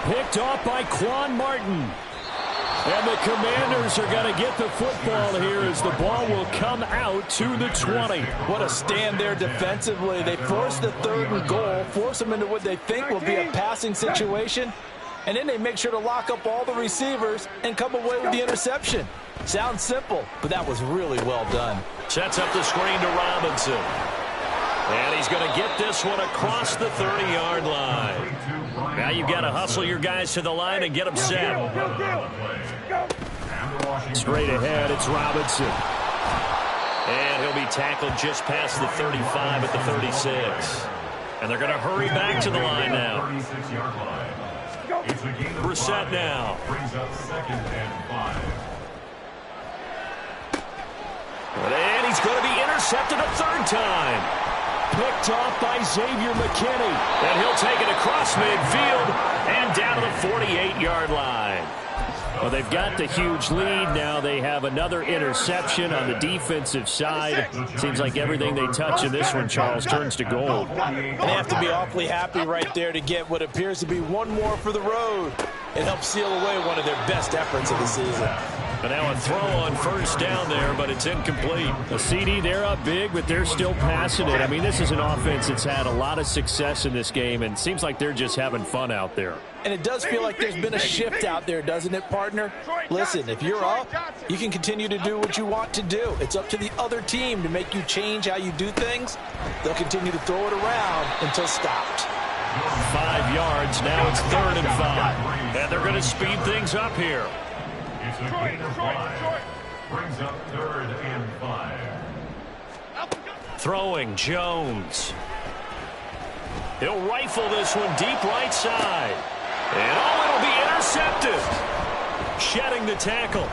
Picked off by Quan Martin. And the Commanders are going to get the football here as the ball will come out to the 20. What a stand there defensively. They force the 3rd and goal, force them into what they think will be a passing situation, and then they make sure to lock up all the receivers and come away with the interception. Sounds simple, but that was really well done. Sets up the screen to Robinson. And he's going to get this one across the 30-yard line. Now you've got to hustle your guys to the line and get them set. Straight ahead, it's Robinson. And he'll be tackled just past the 35 at the 36. And they're going to hurry back to the line now. Brissett now. And he's going to be intercepted a 3rd time. Picked off by Xavier McKinney. And he'll take it across midfield and down to the 48-yard line. Well, they've got the huge lead. Now they have another interception on the defensive side. Seems like everything they touch in this one, Charles, turns to gold. They have to be awfully happy right there to get what appears to be one more for the road. It helps seal away one of their best efforts of the season. But now a throw on first down there, but it's incomplete. A CD, they're up big, but they're still passing it. I mean, this is an offense that's had a lot of success in this game, and it seems like they're just having fun out there. And it does feel like there's been a shift out there, doesn't it, partner? Listen, if you're up, you can continue to do what you want to do. It's up to the other team to make you change how you do things. They'll continue to throw it around until stopped. 5 yards. Now it's 3rd and 5. And they're going to speed things up here. It's a gain of 5. Brings up 3rd and 5. Throwing Jones. He'll rifle this one deep right side. And it'll be intercepted. Shedding the tackle.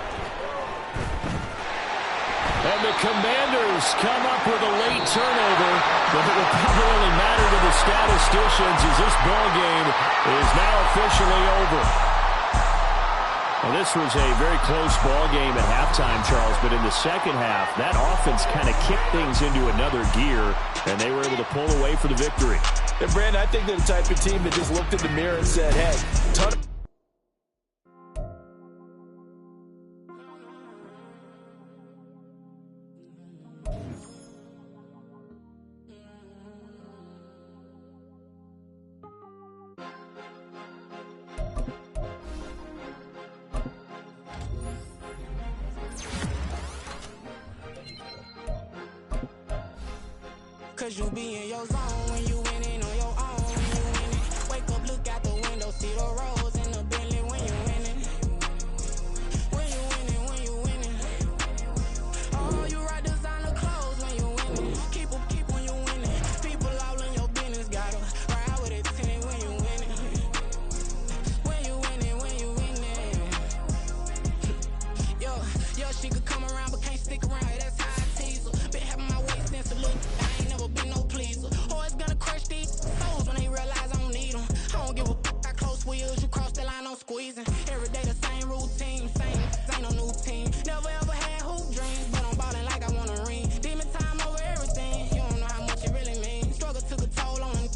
And the Commanders come up with a late turnover, but it will probably only matter to the statisticians as this ball game is now officially over. Well, this was a very close ball game at halftime, Charles, but in the second half, that offense kind of kicked things into another gear, and they were able to pull away for the victory. And, Brandon, I think they're the type of team that just looked in the mirror and said, hey, ton of Cause you be in your zone when you winning on your own. When you winning, wake up, look out the window, see the rose in the Bentley when you winning. When you winning, when you winning. Oh, you ride designer clothes when you winning. Keep when you winning. People all in your business, gotta ride with it tinted when you winning. When you winning, when you winning. Yo, she could come around but can't stick around. That's how I tease her. Been having my waist since a little. Been no pleaser. Always gonna crush these souls when they realize I don't need them. I don't give a how close wheels, you cross the line, I'm squeezing. Every day the same routine, same ain't no new team. Never ever had hoop dreams, but I'm ballin' like I wanna ring. Demon time over everything, you don't know how much it really means. Struggle took a toll on them,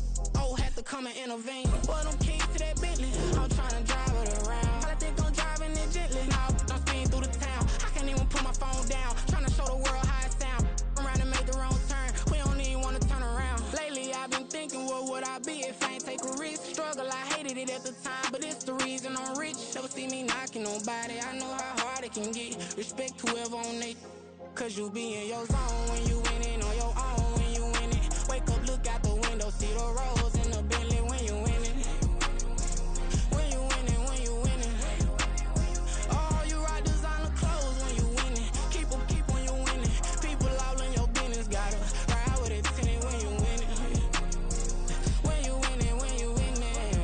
had to come and intervene. Boy, them keys to that Bentley, I'm tryna drive it around. I think I'm driving it gently, now I'm speeding through the town. I can't even put my phone down, tryna show the world how it sound. Around and make the wrong turn, we don't even wanna turn around. Lately I've been thinking, what would I be if I ain't take a risk? Struggle, I hated it at the time, but it's the reason I'm rich. Never see me knocking nobody, I know how hard it can get. Respect whoever on they, cause you be in your zone when you winning on your own. When you winning, wake up, look out the window, see the rose in the Bentley when you winning. When you winning, when you winning. Oh, you ride designer clothes when you winning. Keep when you winning. People all in your business, gotta ride with it tinted when you winning. When you winning, when you winning.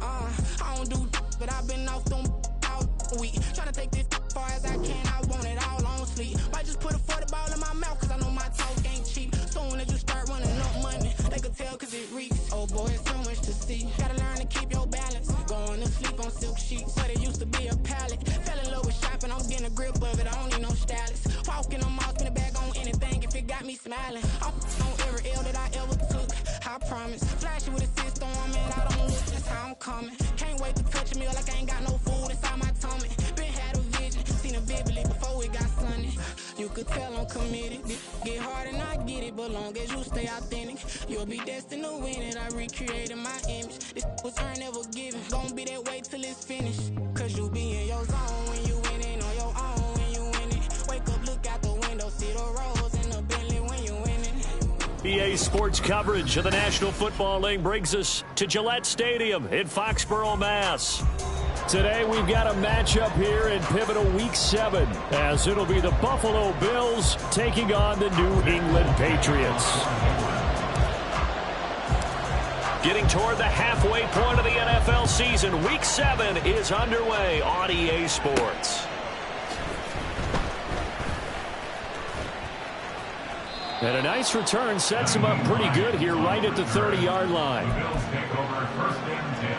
I don't do but I've been off them all week. Tryna take this far as I can, I want it all on sleep. Might just put a 40 ball in my mouth, cause I know my talk ain't cheap. Soon as you start running up money, they could tell cause it reeks. Oh boy, it's so much to see. Gotta learn to keep your balance. Going to sleep on silk sheets, but it used to be a pallet. Fell in love with shopping, I'm getting a grip of it, I don't need no stylist. Walking on mouth, spin it back on anything if it got me smiling. I'm on every L that I ever took, I promise. Flashy with a system, man, I don't look, that's how I'm coming. Can't wait to touch a meal like I ain't got no food inside my tummy. Been had a vision, seen a vividly before it got sunny. You could tell I'm committed, get hard and I get it, but long as you stay authentic, you'll be destined to win it. I recreated my image, this was earned, never given. Gonna be that way till it's finished, cause you be in your zone when you winning on your own. When you winning, wake up, look out the window, see the rose in the Bentley when you winning. EA Sports coverage of the National Football League brings us to Gillette Stadium in Foxborough, Mass. Today we've got a matchup here in pivotal Week 7, as it'll be the Buffalo Bills taking on the New England Patriots. Getting toward the halfway point of the NFL season, Week 7 is underway on EA Sports. And a nice return sets him up pretty good here right at the 30-yard line. The Bills take over 1st and 10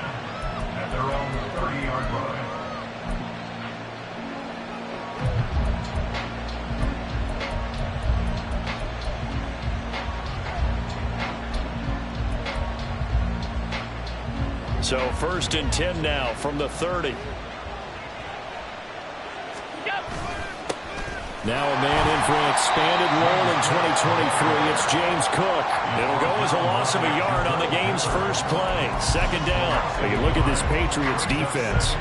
at their own 30-yard line. So 1st and 10 now from the 30. Now a man in for an expanded role in 2023. It's James Cook. It'll go as a loss of a yard on the game's first play. Second down. You look at this Patriots defense.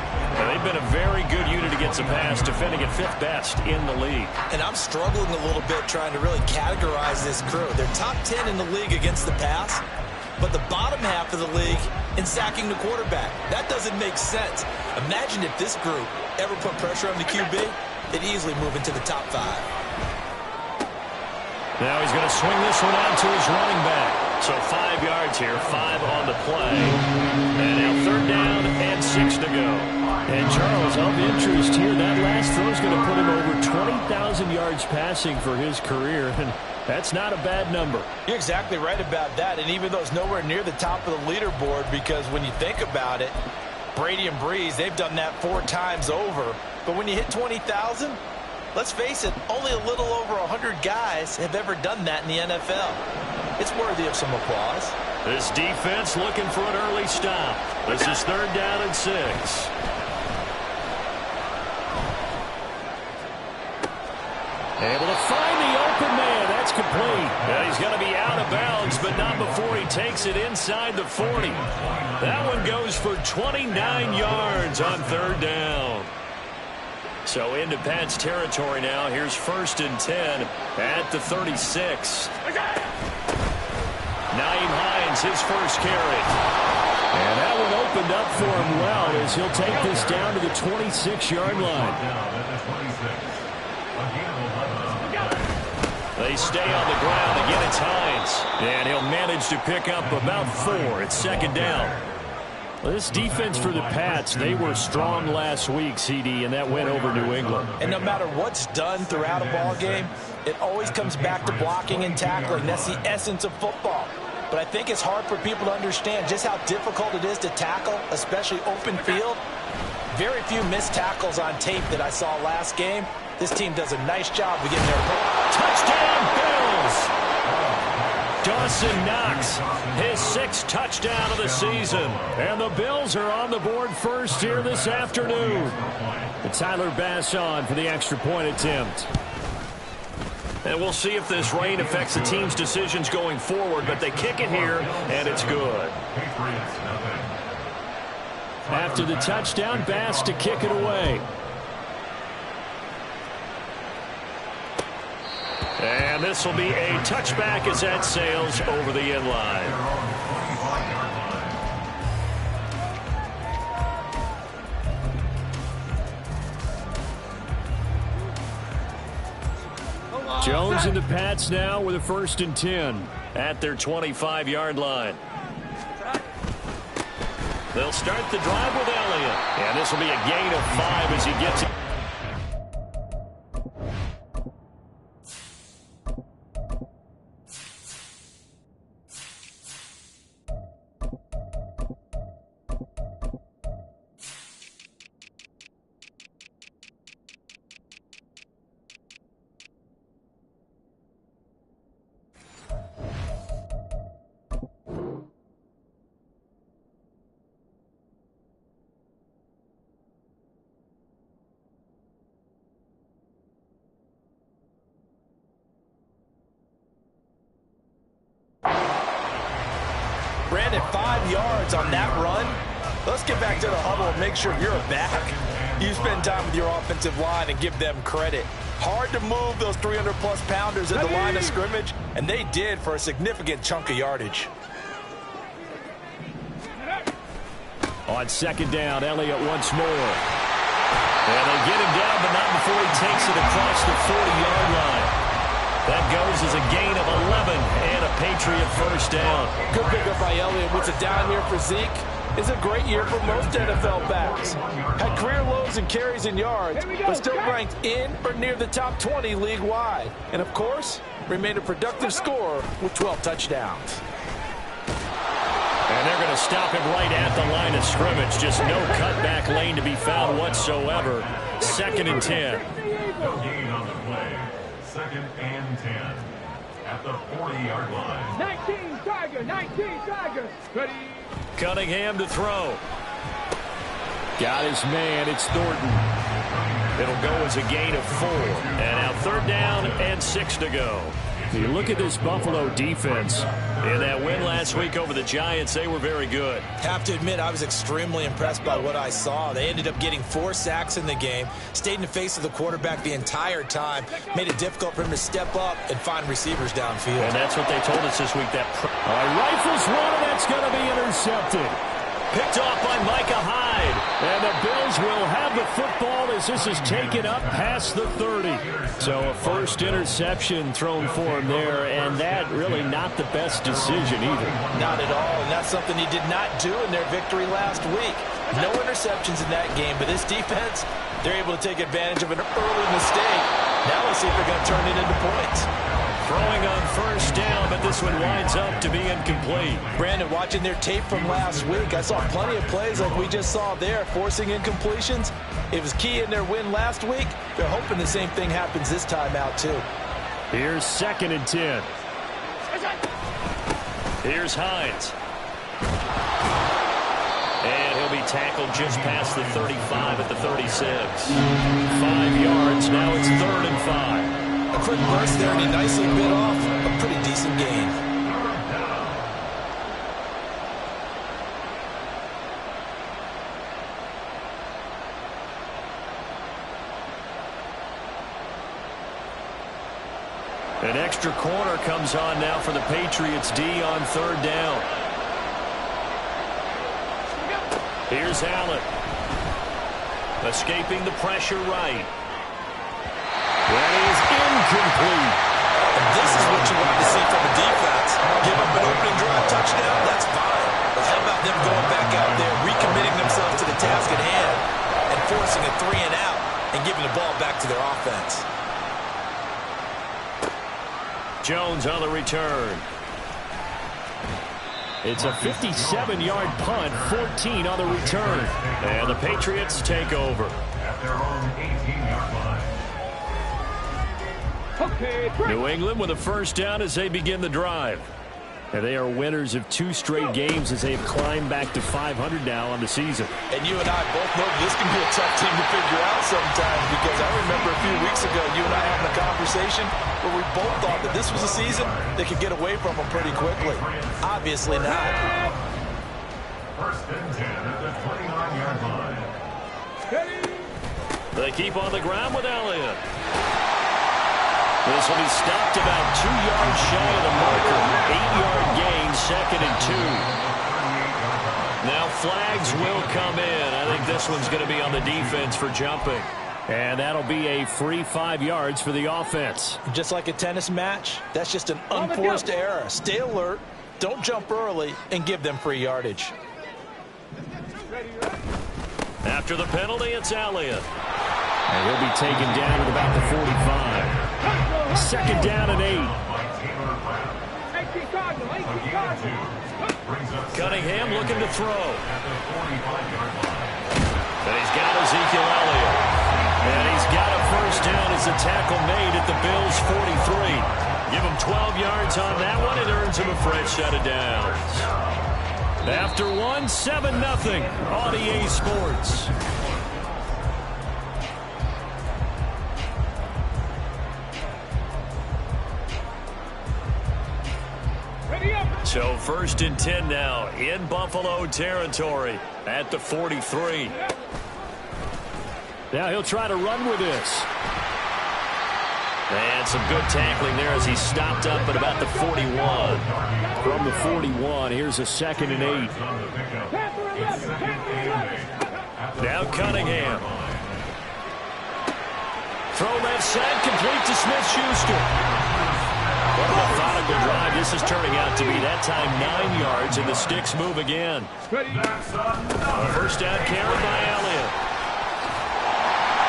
They've been a very good unit against the pass, defending at 5th best in the league. And I'm struggling a little bit trying to really categorize this crew. They're top 10 in the league against the pass, but the bottom half of the league in sacking the quarterback. That doesn't make sense. Imagine if this group ever put pressure on the QB, they'd easily move into the top 5. Now he's going to swing this one out to his running back. So 5 yards here, 5 on the play. And now 3rd down and 6 to go. And Charles, of interest here, that last throw is going to put him over 20,000 yards passing for his career. And that's not a bad number. You're exactly right about that. And even though it's nowhere near the top of the leaderboard, because when you think about it, Brady and Breeze, they've done that 4 times over. But when you hit 20,000, let's face it, only a little over 100 guys have ever done that in the NFL. It's worthy of some applause. This defense looking for an early stop. This is 3rd down and 6. Able to find the open man. That's complete. And he's going to be out of bounds, but not before he takes it inside the 40. That one goes for 29 yards on 3rd down. So into Pat's territory now. Here's 1st and 10 at the 36. Nyheim Hines, his first carry. And that one opened up for him well as he'll take this down to the 26-yard line. They stay on the ground. Again, it's Hines. And he'll manage to pick up about 4. It's 2nd down. Well, this defense for the Pats, they were strong last week, CD, and that went over New England. And no matter what's done throughout a ball game, it always comes back to blocking and tackling. That's the essence of football. But I think it's hard for people to understand just how difficult it is to tackle, especially open field. Very few missed tackles on tape that I saw last game. This team does a nice job of getting their touchdown Bills. Dawson Knox, his 6th touchdown of the season. And the Bills are on the board first here this afternoon. And Tyler Bass on for the extra point attempt. And we'll see if this rain affects the team's decisions going forward, but they kick it here, and it's good. After the touchdown, Bass to kick it away. And this will be a touchback as that sails over the end line. Jones and the Pats now with a 1st and 10 at their 25-yard line. They'll start the drive with Elliott. And this will be a gain of 5 as he gets it. Brandon, 5 yards on that run. Let's get back to the huddle and make sure you're back. You spend time with your offensive line and give them credit. Hard to move those 300-plus pounders at the line of scrimmage, and they did for a significant chunk of yardage. On 2nd down, Elliott once more. And they get him down, but not before he takes it across the 40-yard line. That goes as a gain of 11 and a Patriot 1st down. Good pickup by Elliott. What's a down year for Zeke? It's a great year for most NFL backs. Had career lows in carries and yards, but still ranked in or near the top 20 league-wide. And, of course, remained a productive scorer with 12 touchdowns. And they're going to stop him right at the line of scrimmage. Just no cutback lane to be found whatsoever. 2nd and 10. No gain on the play. 2nd and 10 at the 40-yard line. 19 Tiger, ready. Cunningham to throw. Got his man. It's Thornton. It'll go as a gain of 4. And now 3rd down and 6 to go. You look at this Buffalo defense. In that win last week over the Giants, they were very good. Have to admit, I was extremely impressed by what I saw. They ended up getting 4 sacks in the game, stayed in the face of the quarterback the entire time, made it difficult for him to step up and find receivers downfield. And that's what they told us this week. Rifles one, and that's going to be intercepted. Picked off by Micah Hyde. And the Bills will have the football as this is taken up past the 30. So a first interception thrown for him there, and that really not the best decision either. Not at all, and that's something he did not do in their victory last week. No interceptions in that game, but this defense, they're able to take advantage of an early mistake. Now let's see if they're going to turn it into points. Throwing on first down, but this one winds up to be incomplete. Brandon, watching their tape from last week, I saw plenty of plays like we just saw there, forcing incompletions. It was key in their win last week. They're hoping the same thing happens this time out, too. Here's 2nd and 10. Here's Hines. And he'll be tackled just past the 35 at the 36. 5 yards, now it's 3rd and 5. A quick burst there, and he nicely bit off a pretty decent gain. An extra corner comes on now for the Patriots D on 3rd down. Here's Allen. Escaping the pressure right. That is incomplete. And this is what you want to see from a defense. Give up an opening drive touchdown, that's fine. But how about them going back out there, recommitting themselves to the task at hand, and forcing a 3 and out, and giving the ball back to their offense. Jones on the return. It's a 57-yard punt, 14 on the return. And the Patriots take over. At their own 18-yard line. New England with a first down as they begin the drive. And they are winners of 2 straight games as they've climbed back to 500 now on the season. And you and I both know this can be a tough team to figure out sometimes, because I remember a few weeks ago you and I having a conversation where we both thought that this was a season they could get away from them pretty quickly. Obviously not. First and 10 at the 29-yard line. They keep on the ground with Elliott. This will be stopped about 2 yards shy of the marker. 8-yard gain, 2nd and 2. Now flags will come in. I think this one's going to be on the defense for jumping. And that'll be a free 5 yards for the offense. Just like a tennis match, that's just an unforced error. Stay alert, don't jump early, and give them free yardage. After the penalty, it's Elliott. And he'll be taken down at about the 45. 2nd down and 8. Cunningham looking to throw. And he's got Ezekiel Elliott. And he's got a first down as the tackle made at the Bills' 43. Give him 12 yards on that one. It earns him a fresh set of downs. After one, 7-0 on EA Sports. So 1st and 10 now in Buffalo territory at the 43. Now he'll try to run with this. And some good tackling there as he stopped up at about the 41. From the 41, here's a 2nd and 8. Now Cunningham. Throw left side, complete to Smith-Schuster. What a methodical drive this is turning out to be. That time 9 yards, and the sticks move again. A first down carry by Elliott.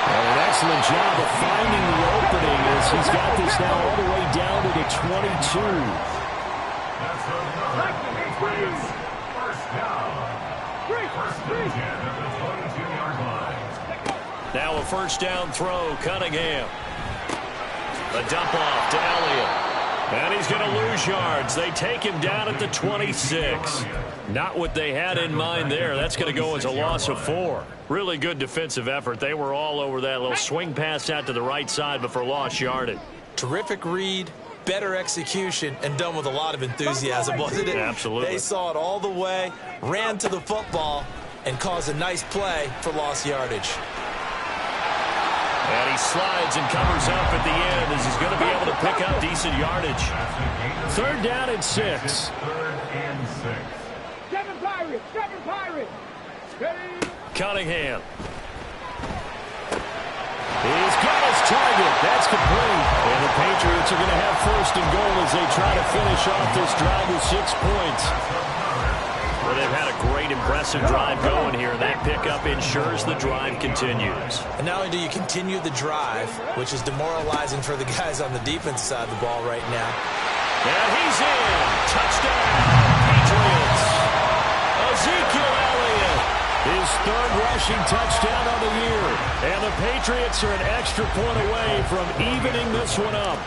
And an excellent job of finding the opening as he's got this now all the way down to the 22. Now a first down throw, Cunningham. A dump off to Elliott. And he's going to lose yards. They take him down at the 26. Not what they had in mind there. That's going to go as a loss of 4. Really good defensive effort. They were all over that little swing pass out to the right side, but for lost yardage. Terrific read, better execution, and done with a lot of enthusiasm, wasn't it? Absolutely. They saw it all the way, ran to the football, and caused a nice play for lost yardage. And he slides and covers up at the end as he's going to be able to pick up decent yardage. 3rd down and 6. Seven Pirates. Cunningham. He's got his target. That's complete. And the Patriots are going to have 1st and goal as they try to finish off this drive with 6 points. Well, they've had a great, impressive drive going here. That pickup ensures the drive continues. And not only do you continue the drive, which is demoralizing for the guys on the defense side of the ball right now. And he's in. Touchdown, Patriots. Ezekiel Elliott. His 3rd rushing touchdown on the year. And the Patriots are an extra point away from evening this one up.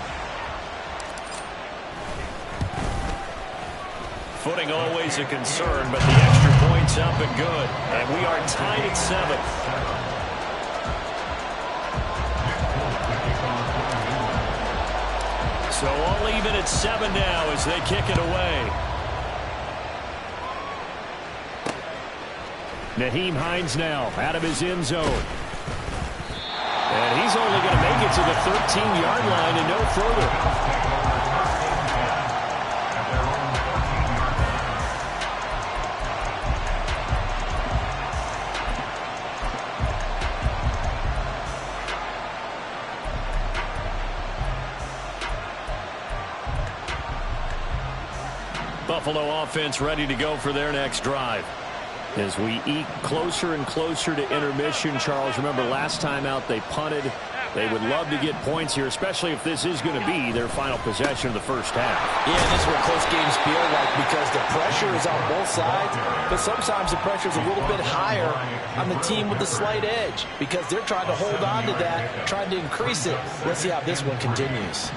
Footing always a concern, but the extra point's up and good. And we are tied at 7. So all even at 7 now as they kick it away. Nyheim Hines now out of his end zone. And he's only going to make it to the 13-yard line and no further. Buffalo offense ready to go for their next drive. As we eke closer and closer to intermission, Charles, remember last time out they punted. They would love to get points here, especially if this is going to be their final possession of the first half. Yeah, and this is what close games feel like because the pressure is on both sides, but sometimes the pressure is a little bit higher on the team with the slight edge because they're trying to hold on to that, trying to increase it. Let's see how this one continues.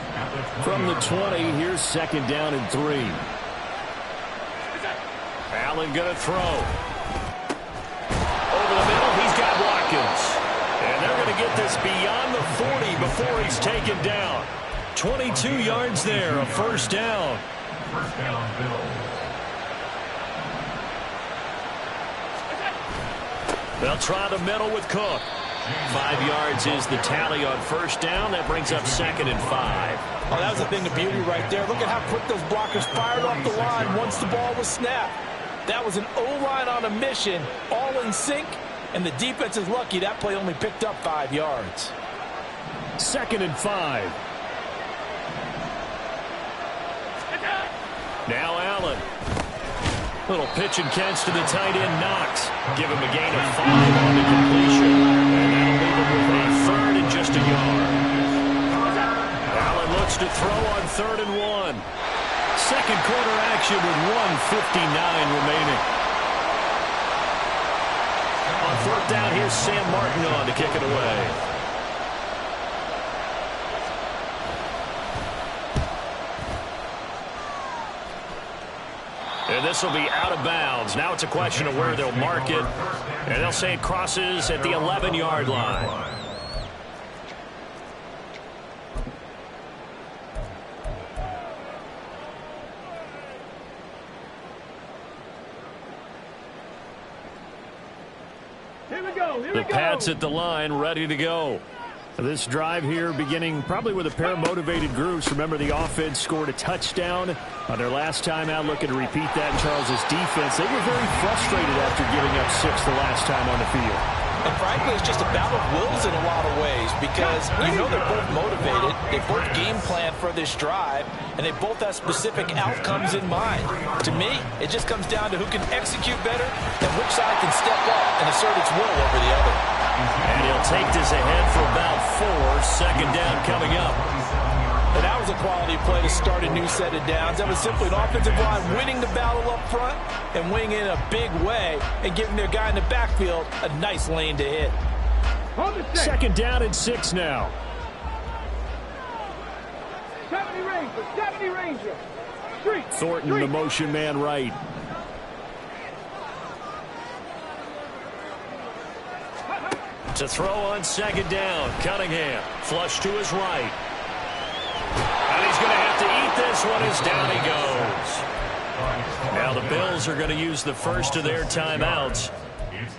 From the 20, here's 2nd down and 3. Allen going to throw. Over the middle, he's got Watkins. And they're going to get this beyond the 40 before he's taken down. 22 yards there, a 1st down. First down, Bill. They'll try the middle with Cook. 5 yards is the tally on 1st down. That brings up 2nd and 5. Oh, that was a thing of beauty right there. Look at how quick those blockers fired off the line once the ball was snapped. That was an O-line on a mission, all in sync, and the defense is lucky that play only picked up 5 yards. 2nd and 5. Now Allen. Little pitch and catch to the tight end, Knox. Give him a gain of 5 on the completion. And that'll leave him with a 3rd and just a yard. Allen looks to throw on 3rd and 1. 2nd quarter action with 1:59 remaining. On 4th down, here's Sam Martin on to kick it away. And this will be out of bounds. Now it's a question of where they'll mark it. And they'll say it crosses at the 11-yard line. The Pats at the line, ready to go. This drive here beginning probably with a pair of motivated groups. Remember, the offense scored a touchdown on their last time out. Looking to repeat that in Charles's defense. They were very frustrated after giving up 6 the last time on the field. And frankly, it's just a battle of wills in a lot of ways because you know they're both motivated. They both game plan for this drive, and they both have specific outcomes in mind. To me, it just comes down to who can execute better and which side can step up and assert its will over the other. And he'll take this ahead for about 4. 2nd down coming up. And that was a quality play to start a new set of downs. That was simply an offensive line winning the battle up front and winning in a big way and giving their guy in the backfield a nice lane to hit. 2nd down and 6 now. Thornton, the motion man right. To throw on second down. Cunningham. Flush to his right. And he's going to have to eat this one as down he goes. Now the Bills are going to use the first of their timeouts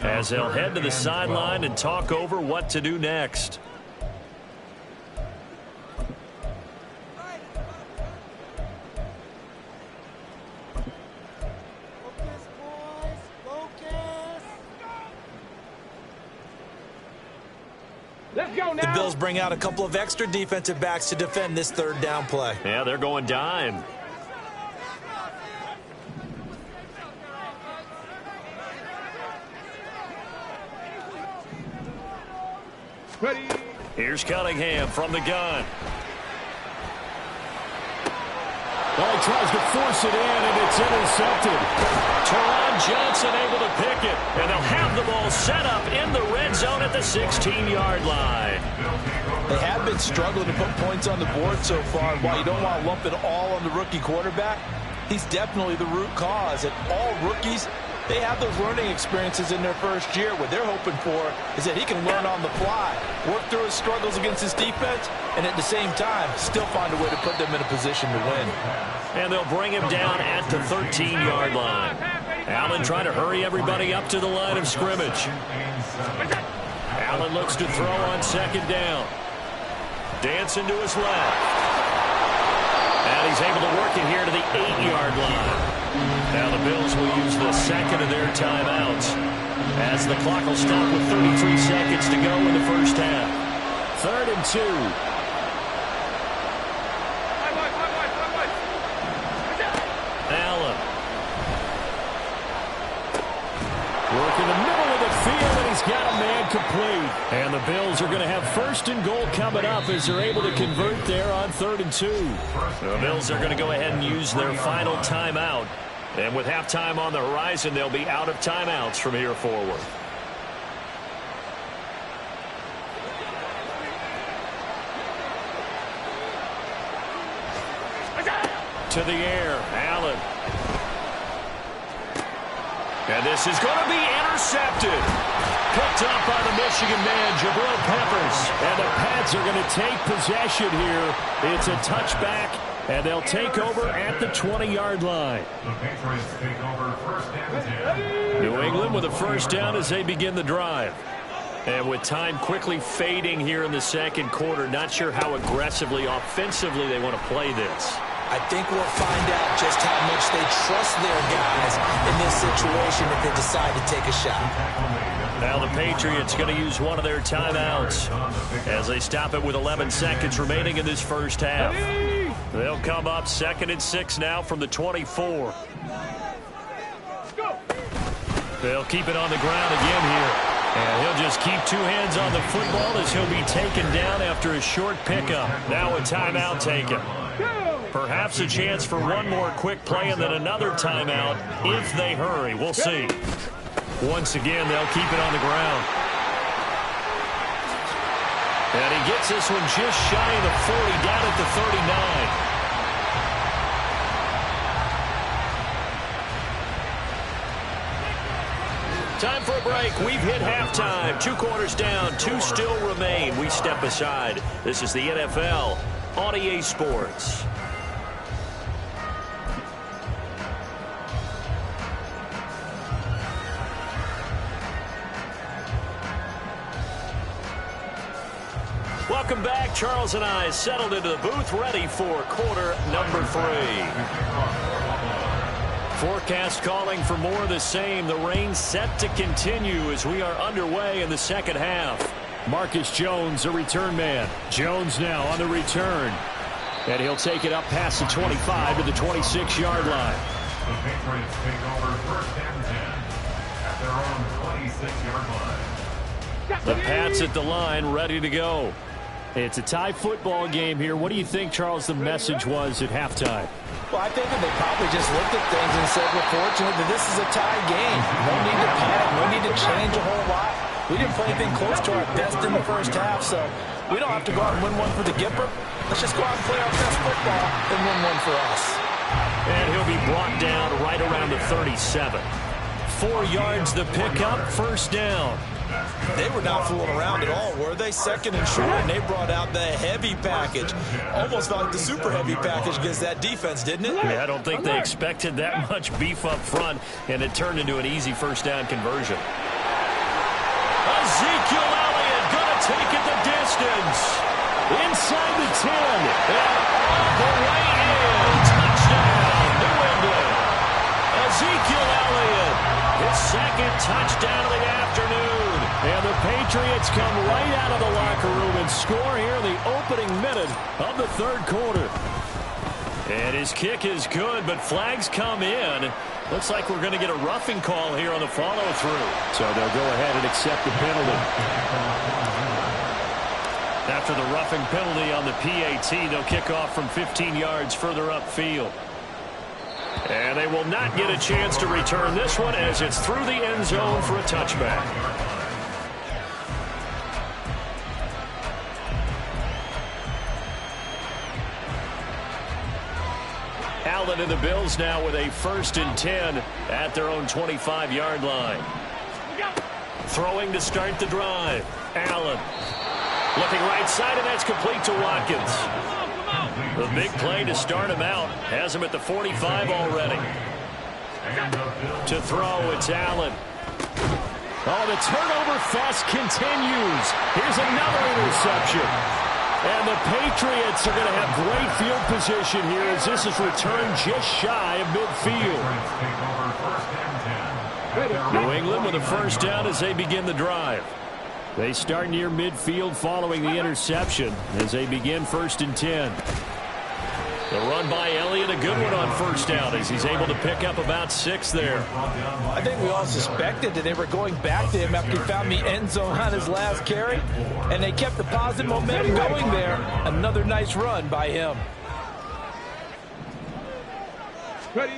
as they'll head to the sideline and talk over what to do next. The Bills bring out a couple of extra defensive backs to defend this third down play. Yeah, they're going dime. Ready. Here's Cunningham from the gun. Well, he tries to force it in, and it's intercepted. Teron Johnson able to pick it, and they'll have the ball set up in the red zone at the 16-yard line. They have been struggling to put points on the board so far. While you don't want to lump it all on the rookie quarterback, he's definitely the root cause. And all rookies, they have those learning experiences in their first year. What they're hoping for is that he can learn on the fly, work through his struggles against his defense, and at the same time, still find a way to put them in a position to win. And they'll bring him down at the 13-yard line. Allen trying to hurry everybody up to the line of scrimmage. Allen looks to throw on second down. Dancing to his left. And he's able to work it here to the 8-yard line. Now the Bills will use the second of their timeouts as the clock will stop with 33 seconds to go in the first half. 3rd and 2. Allen. Work in the middle of the field, and he's got a man complete. And the Bills are going to have 1st and goal coming up as they're able to convert there on 3rd and 2. The Bills are going to go ahead and use their final timeout. And with halftime on the horizon, they'll be out of timeouts from here forward. To the air, Allen. And this is going to be intercepted. Picked up by the Michigan man, Jabril Peppers. And the Pats are going to take possession here. It's a touchback, and they'll take over at the 20-yard line. The Patriots take over 1st and 10. New England with a first down as they begin the drive. And with time quickly fading here in the second quarter, not sure how aggressively, offensively they want to play this. I think we'll find out just how much they trust their guys in this situation if they decide to take a shot. Now the Patriots going to use one of their timeouts as they stop it with 11 seconds remaining in this first half. They'll come up 2nd and 6 now from the 24. They'll keep it on the ground again here. And he'll just keep 2 hands on the football as he'll be taken down after a short pickup. Now a timeout taken. Perhaps a chance for one more quick play and then another timeout if they hurry. We'll see. Once again, they'll keep it on the ground. And he gets this one just shy of the 40, down at the 39. Time for a break. We've hit halftime. 2 quarters down. 2 still remain. We step aside. This is the NFL on EA Sports. Welcome back. Charles and I settled into the booth, ready for quarter number 3. Forecast calling for more of the same. The rain set to continue as we are underway in the second half. Marcus Jones, a return man. Jones now on the return. And he'll take it up past the 25 to the 26-yard line. The Patriots take over 1st and 10 at their own 26-yard line. The Pats at the line, ready to go. It's a tie football game here. What do you think, Charles, the message was at halftime? Well, I think that they probably just looked at things and said, we're fortunate that this is a tie game. No need to panic. No need to change a whole lot. We didn't play anything close to our best in the first half, so we don't have to go out and win one for the Gipper. Let's just go out and play our best football and win one for us. And he'll be brought down right around the 37. 4 yards the pickup, first down. They were not fooling around at all, were they? Second and short, and they brought out the heavy package. Almost felt like the super heavy package against that defense, didn't it? Yeah, I don't think they expected that much beef up front, and it turned into an easy first down conversion. Ezekiel Elliott going to take it the distance. Inside the 10. And all the way in. Touchdown, New England. Ezekiel Elliott, his second touchdown of the afternoon. And the Patriots come right out of the locker room and score here in the opening minute of the third quarter. And his kick is good, but flags come in. Looks like we're going to get a roughing call here on the follow-through. So they'll go ahead and accept the penalty. After the roughing penalty on the PAT, they'll kick off from 15 yards further upfield. And they will not get a chance to return this one as it's through the end zone for a touchback. Allen and the Bills now with a 1st and 10 at their own 25-yard line. Throwing to start the drive. Allen looking right side, and that's complete to Watkins. The big play to start him out has him at the 45 already. To throw, it's Allen. Oh, the turnover fest continues. Here's another interception. And the Patriots are going to have great field position here as this is returned just shy of midfield. New England with a first down as they begin the drive. They start near midfield following the interception as they begin 1st and 10. The run by Elliott, a good one on first down as he's able to pick up about 6 there. I think we all suspected that they were going back to him after he found the end zone on his last carry, and they kept the positive momentum going there. Another nice run by him. Ready.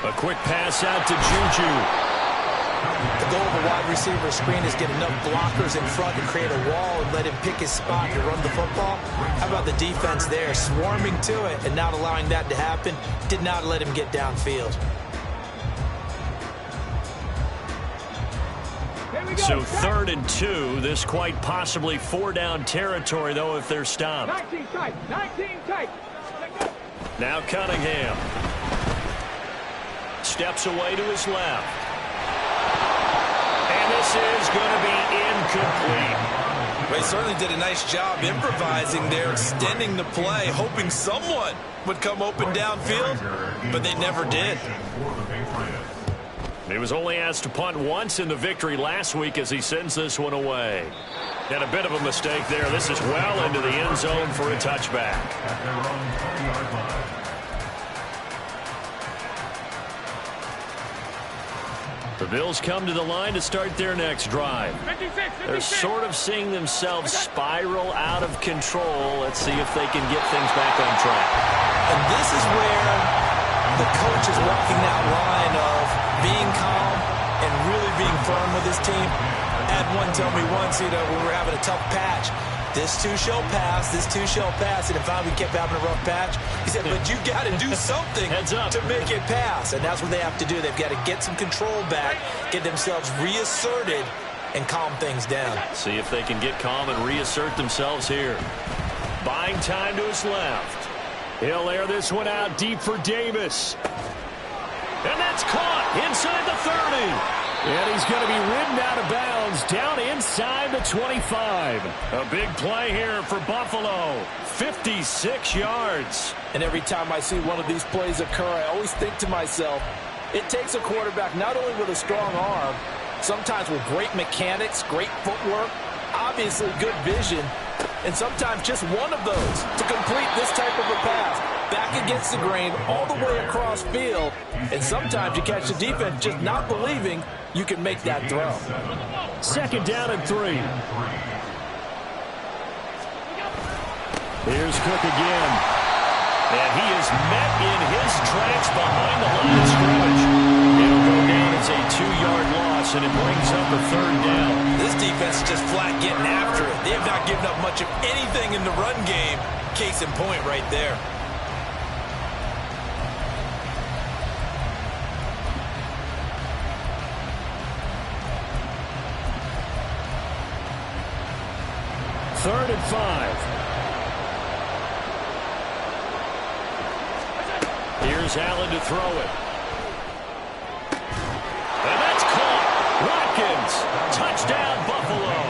A quick pass out to Juju. The goal of a wide receiver screen is get enough blockers in front to create a wall and let him pick his spot to run the football. How about the defense there, swarming to it and not allowing that to happen? Did not let him get downfield. So 3rd and 2. This quite possibly 4-down territory, though, if they're stopped. 19 tight. 19 tight. Now Cunningham. Steps away to his left. And this is going to be incomplete. They certainly did a nice job improvising there, extending the play, hoping someone would come open downfield, but they never did. He was only asked to punt once in the victory last week as he sends this one away. And a bit of a mistake there. This is well into the end zone for a touchback. The Bills come to the line to start their next drive. They're sort of seeing themselves spiral out of control. Let's see if they can get things back on track. And this is where the coach is walking that line of being calm and really being firm with his team. I had one tell me once, when we were having a tough patch, this too shall pass, this too shall pass, and if we kept having a rough patch, he said, but you got to do something to make it pass, and that's what they have to do. They've got to get some control back, get themselves reasserted, and calm things down. See if they can get calm and reassert themselves here. Buying time to his left. He'll air this one out deep for Davis. And that's caught inside the 30. And he's going to be ridden out of bounds down inside the 25. A big play here for Buffalo. 56 yards. And every time I see one of these plays occur, I always think to myself, it takes a quarterback not only with a strong arm, sometimes with great mechanics, great footwork, obviously good vision, and sometimes just one of those to complete this type of a pass. Back against the grain, all the way across field, and sometimes you catch the defense just not believing you can make that throw. 2nd down and 3. Here's Cook again. And he is met in his tracks behind the line of scrimmage. It'll go down as a 2-yard loss and it brings up a third down. This defense is just flat getting after it. They have not given up much of anything in the run game. Case in point right there. Third and 5. Here's Allen to throw it. And that's caught. Watkins. Touchdown, Buffalo.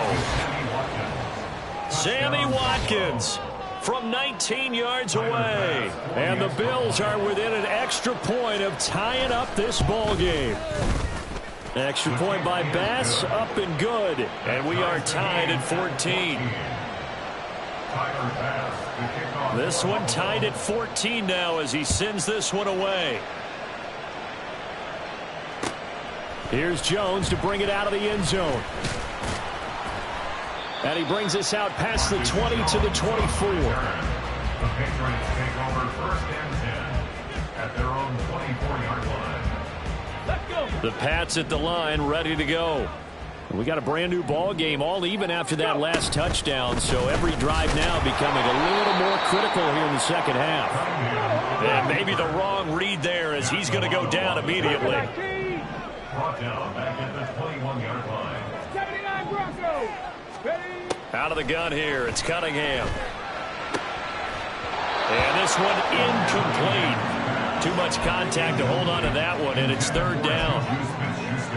Sammy Watkins from 19 yards away. And the Bills are within an extra point of tying up this ball game. Extra point by Bass, up and good. And we are tied at 14. This one tied at 14 now as he sends this one away. Here's Jones to bring it out of the end zone. And he brings us out past the 20 to the 24. The Patriots take over first and 10 at their own 24-yard line. Let's go. The Pats at the line, ready to go. We got a brand new ball game, all even after that last touchdown, so every drive now becoming a little more critical here in the second half. And maybe the wrong read there as he's going to go down immediately. Brought down back at the 21-yard line. 79 Broncos. Out of the gun here, it's Cunningham. And this one incomplete. Too much contact to hold on to that one, and it's third down.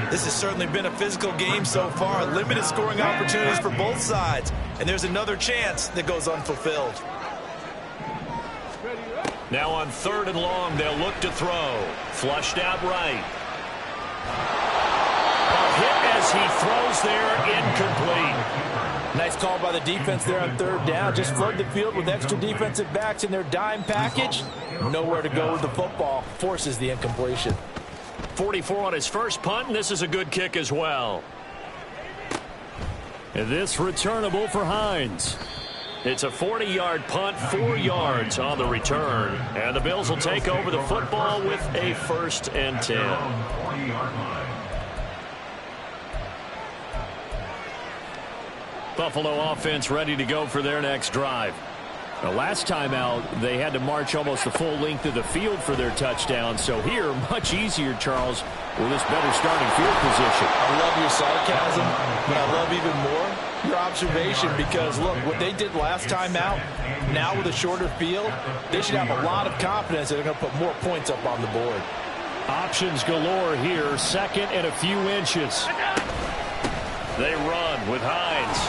This has certainly been a physical game so far. Limited scoring opportunities for both sides. And there's another chance that goes unfulfilled. Now on third and long, they'll look to throw. Flushed out right. A hit as he throws there, incomplete. Nice call by the defense there on third down. Just flood the field with extra defensive backs in their dime package. Nowhere to go with the football. Forces the incompletion. 44 on his first punt, and this is a good kick as well. And this returnable for Hines. It's a 40-yard punt, 4 yards on the return. And the Bills will take over the football with a first and 10. Buffalo offense ready to go for their next drive. The last time out, they had to march almost the full length of the field for their touchdown. So here, much easier, Charles, with this better starting field position. I love your sarcasm, but I love even more your observation because, look, what they did last time out, now with a shorter field, they should have a lot of confidence that they're going to put more points up on the board. Options galore here, second and a few inches. They run with Hines.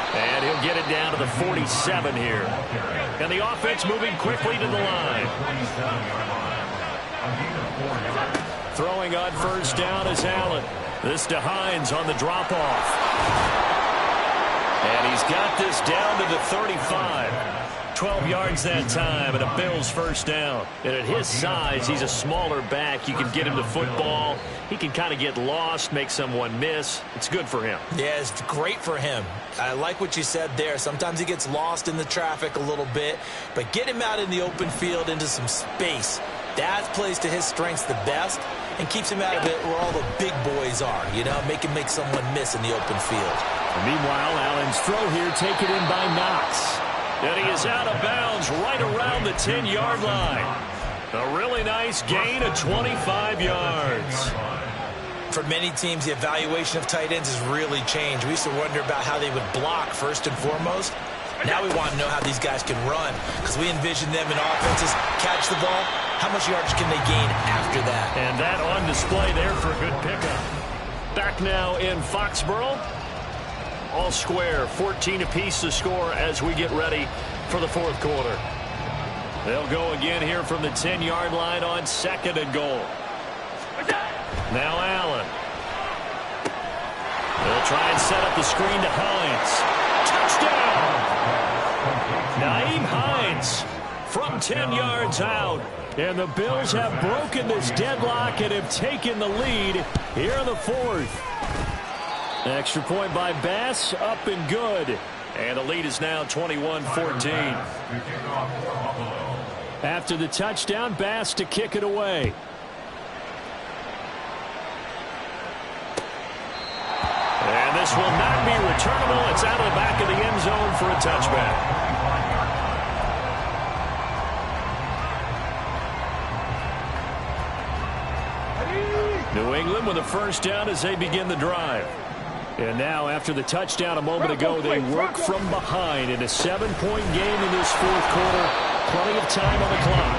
And he'll get it down to the 47 here. And the offense moving quickly to the line. Throwing on first down is Allen. This to Hines on the drop-off. And he's got this down to the 35. 12 yards that time, and a Bills first down. And at his size, he's a smaller back. You can get him the football. He can kind of get lost, make someone miss. It's good for him. Yeah, it's great for him. I like what you said there. Sometimes he gets lost in the traffic a little bit, but get him out in the open field into some space. That plays to his strengths the best and keeps him out of it where all the big boys are, you know, make someone miss in the open field. And meanwhile, Allen's throw here taken in by Knox. And he is out of bounds right around the 10-yard line. A really nice gain of 25 yards. For many teams, the evaluation of tight ends has really changed. We used to wonder about how they would block first and foremost. Now we want to know how these guys can run because we envision them in offenses catch the ball. How much yards can they gain after that? And that on display there for a good pickup. Back now in Foxborough. All square, 14 apiece to score as we get ready for the fourth quarter. They'll go again here from the 10-yard line on second and goal. Now Allen. They'll try and set up the screen to Hines. Touchdown! Naeem Hines from 10 yards out. And the Bills have broken this deadlock and have taken the lead here in the fourth. Extra point by Bass, up and good. And the lead is now 21-14. After the touchdown, Bass to kick it away. pass will not be returnable. It's out of the back of the end zone for a touchback. New England with a first down as they begin the drive. And now, after the touchdown a moment ago, they work from behind in a 7-point game in this fourth quarter. Plenty of time on the clock.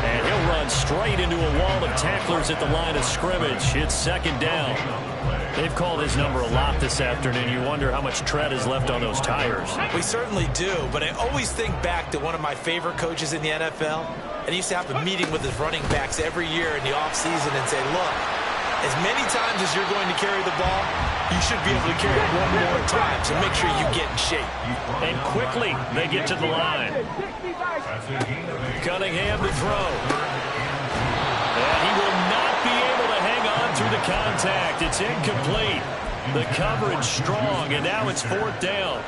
And he'll run straight into a wall of tacklers at the line of scrimmage. It's second down. They've called his number a lot this afternoon. You wonder how much tread is left on those tires. We certainly do, but I always think back to one of my favorite coaches in the NFL. And he used to have a meeting with his running backs every year in the offseason and say, look, as many times as you're going to carry the ball, you should be able to carry it one more time, so make sure you get in shape. And quickly, they get to the line. Cunningham to throw. And he will not be able to hang on through the contact. It's incomplete. The coverage strong, and now it's fourth down.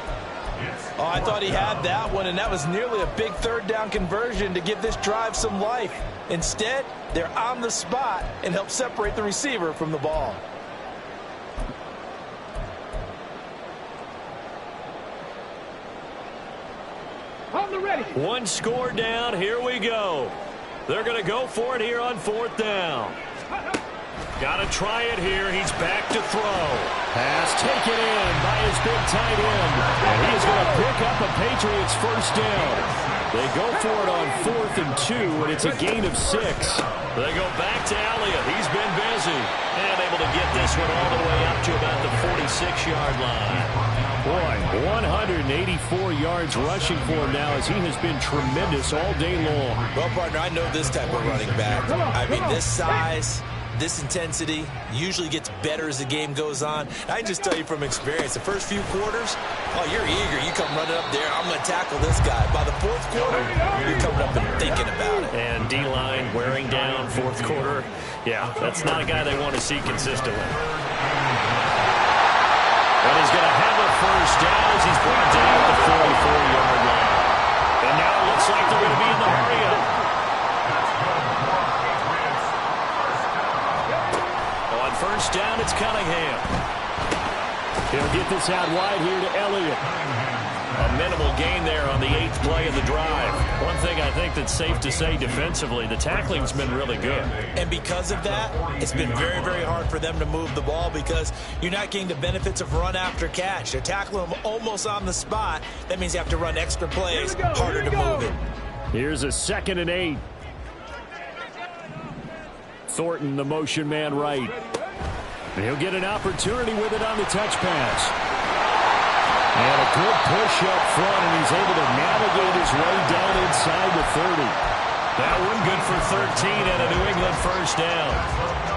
Oh, I thought he had that one, and that was nearly a big third down conversion to give this drive some life. Instead, they're on the spot and help separate the receiver from the ball. One score down. Here we go. They're going to go for it here on fourth down. Got to try it here. He's back to throw. Pass taken in by his big tight end. And he is going to pick up a Patriots first down. They go for it on 4th and 2, and it's a gain of 6. They go back to Elliott. He's been busy. And able to get this one all the way up to about the 46-yard line. Boy, 184 yards rushing for him now as he has been tremendous all day long. Well, partner, I know this type of running back. I mean, this size, this intensity usually gets better as the game goes on. I can just tell you from experience, the first few quarters, oh, you're eager. You come running up there, I'm going to tackle this guy. By the fourth quarter, you're coming up and thinking about it. And D-line wearing down fourth quarter. Yeah, that's not a guy they want to see consistently. And he's going to have a first down as he's brought down at the 44-yard line. And now it looks like they're going to be in the hurry-up. On first down, it's Cunningham. He'll get this out wide here to Elliott. A minimal gain there on the 8th play of the drive. One thing I think that's safe to say defensively, the tackling's been really good. And because of that, it's been very, very hard for them to move the ball because you're not getting the benefits of run after catch. They're tackling them almost on the spot. That means you have to run extra plays, harder to move it. Here's a 2nd and 8. Thornton, the motion man right. He'll get an opportunity with it on the touch pass. And a good push up front, and he's able to navigate his way down inside the 30. That one good for 13 and a New England first down.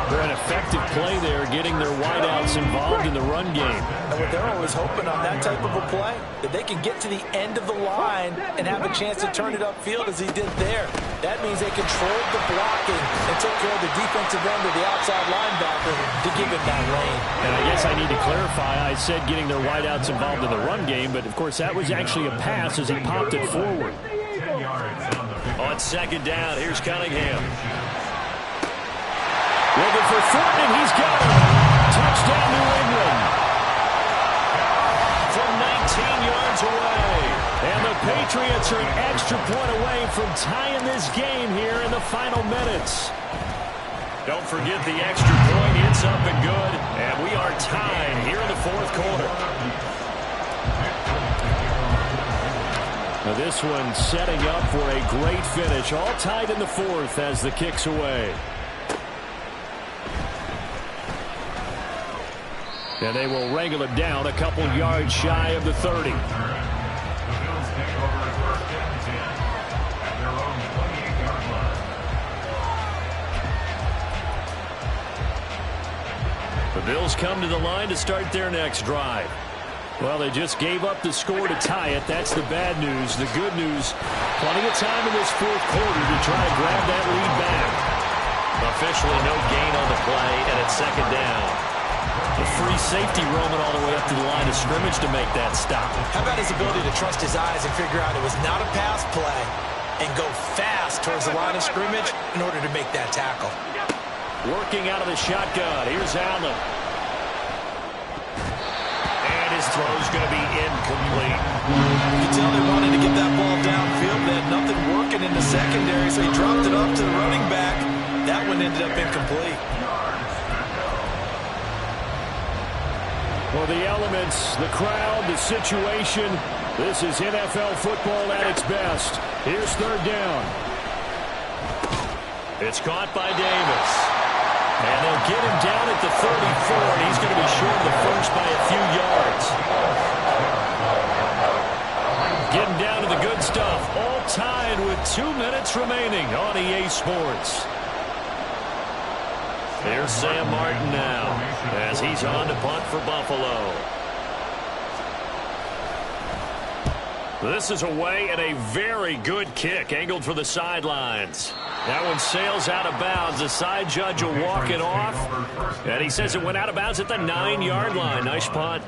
They're an effective play there, getting their wideouts involved in the run game. And what they're always hoping on that type of a play, that they can get to the end of the line and have a chance to turn it upfield as he did there. That means they controlled the blocking and took care of the defensive end of the outside linebacker to give him that lane. And I guess I need to clarify, I said getting their wideouts involved in the run game, but of course that was actually a pass as he popped it forward. On second down, here's Cunningham. Looking for Thornton, and he's got it. Touchdown, New England. From 19 yards away. And the Patriots are an extra point away from tying this game here in the final minutes. Don't forget the extra point. It's up and good. And we are tied here in the fourth quarter. Now this one setting up for a great finish. All tied in the fourth as the kick's away. And they will wrangle it down a couple yards shy of the 30. The Bills come to the line to start their next drive. Well, they just gave up the score to tie it. That's the bad news. The good news, plenty of time in this fourth quarter to try to grab that lead back. Officially no gain on the play, and it's second down. A free safety roaming all the way up to the line of scrimmage to make that stop. How about his ability to trust his eyes and figure out it was not a pass play and go fast towards the line of scrimmage in order to make that tackle. Working out of the shotgun. Here's Allen. throw's going to be incomplete. You can tell they wanted to get that ball downfield. They had nothing working in the secondary, so he dropped it off to the running back. That one ended up incomplete. Well, the elements, the crowd, the situation, this is NFL football at its best. Here's third down. It's caught by Davis. And they'll get him down at the 34, and he's going to be short of the first by a few yards. Getting down to the good stuff, all tied with 2 minutes remaining on EA Sports. There's Sam Martin now as he's on to punt for Buffalo. This is away and a very good kick angled for the sidelines. That one sails out of bounds. The side judge will walk it off. And he says it went out of bounds at the 9-yard line. Nice punt.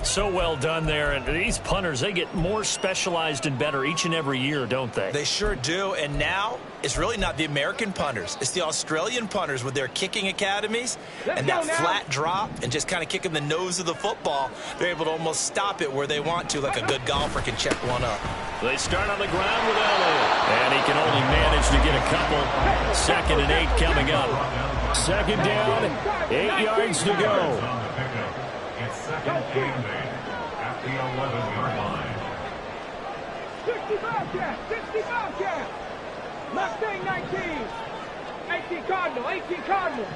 So well done there. And these punters, they get more specialized and better each and every year, don't they? They sure do. And now it's really not the American punters. It's the Australian punters with their kicking academies and that flat drop and just kind of kicking the nose of the football. They're able to almost stop it where they want to, like a good golfer can check one up. They start on the ground with Elliott. And he can only manage to get a couple. 2nd and 8 coming up. 2nd down, 8 yards to go. It's 2nd and 8 at the 11-yard line. 65 cat, 65 cat. Mustang 19. 18 Cardinal, 18 Cardinal.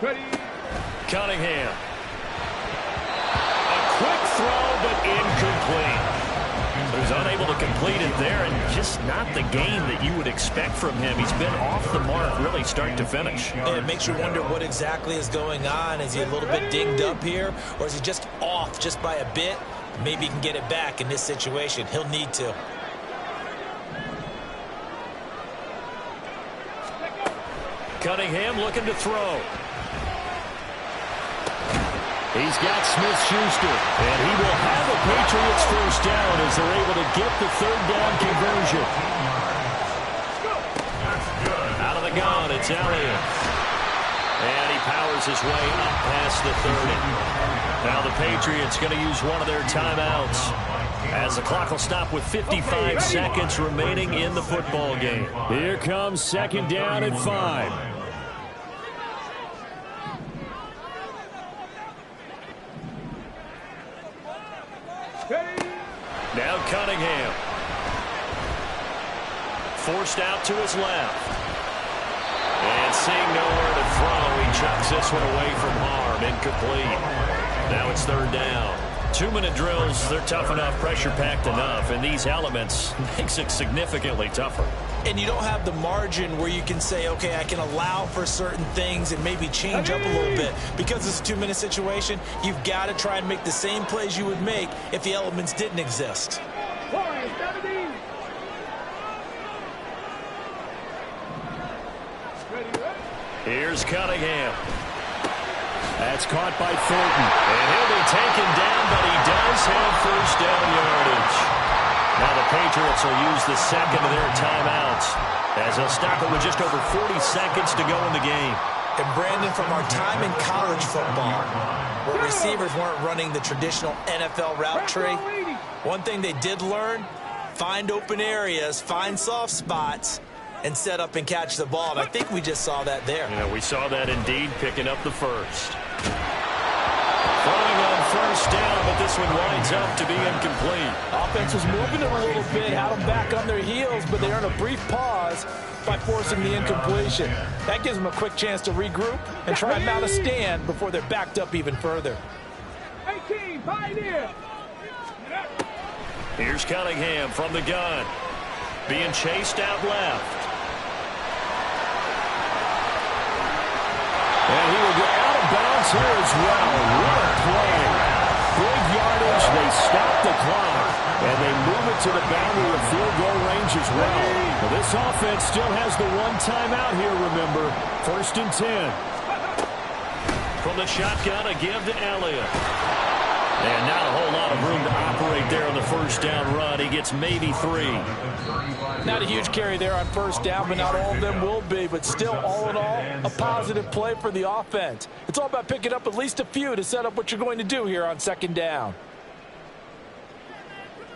Ready. Cunningham. A quick throw, but incomplete. He was unable to complete it there, and just not the game that you would expect from him. He's been off the mark, really, start to finish. And it makes you wonder what exactly is going on. Is he a little bit dinged up here, or is he just off just by a bit? Maybe he can get it back in this situation. He'll need to. Cunningham looking to throw. He's got Smith-Schuster, and he will have a Patriots first down as they're able to get the 3rd down conversion. Out of the gun, it's Elliott. And he powers his way up past the 30. Now the Patriots going to use one of their timeouts as the clock will stop with 55 seconds remaining in the football game. Here comes 2nd down and 5. Now Cunningham. Forced out to his left. And seeing nowhere to throw, he chucks this one away from harm. Incomplete. Now it's 3rd down. 2-minute drills, they're tough enough, pressure-packed enough, and these elements makes it significantly tougher. And you don't have the margin where you can say, okay, I can allow for certain things and maybe change up a little bit. Because it's a 2-minute situation, you've got to try and make the same plays you would make if the elements didn't exist. Here's Cunningham. That's caught by Thornton. And he'll be taken down, but he does have first down yardage. Now the Patriots will use the 2nd of their timeouts as they'll stop it with just over 40 seconds to go in the game. And Brandon, from our time in college football, where receivers weren't running the traditional NFL route tree, one thing they did learn, find open areas, find soft spots, and set up and catch the ball. And I think we just saw that there. Yeah, we saw that indeed, picking up the first. Throwing on first down, but this one winds up to be incomplete. Offense was moving it a little bit, had them back on their heels, but they earned a brief pause by forcing the incompletion. That gives them a quick chance to regroup and try and mount a stand before they're backed up even further. 18, Pioneer. Here's Cunningham from the gun. Being chased out left. And he will go out of bounds here as well. What a play. Big yardage. They stop the clock. And they move it to the boundary of field goal range as well. Well, this offense still has the one timeout here, remember. 1st and 10. From the shotgun, a give to Elliott. And not a whole lot of room to operate there on the first down run. He gets maybe 3. Not a huge carry there on first down, but not all of them will be. But still, all in all, a positive play for the offense. It's all about picking up at least a few to set up what you're going to do here on second down.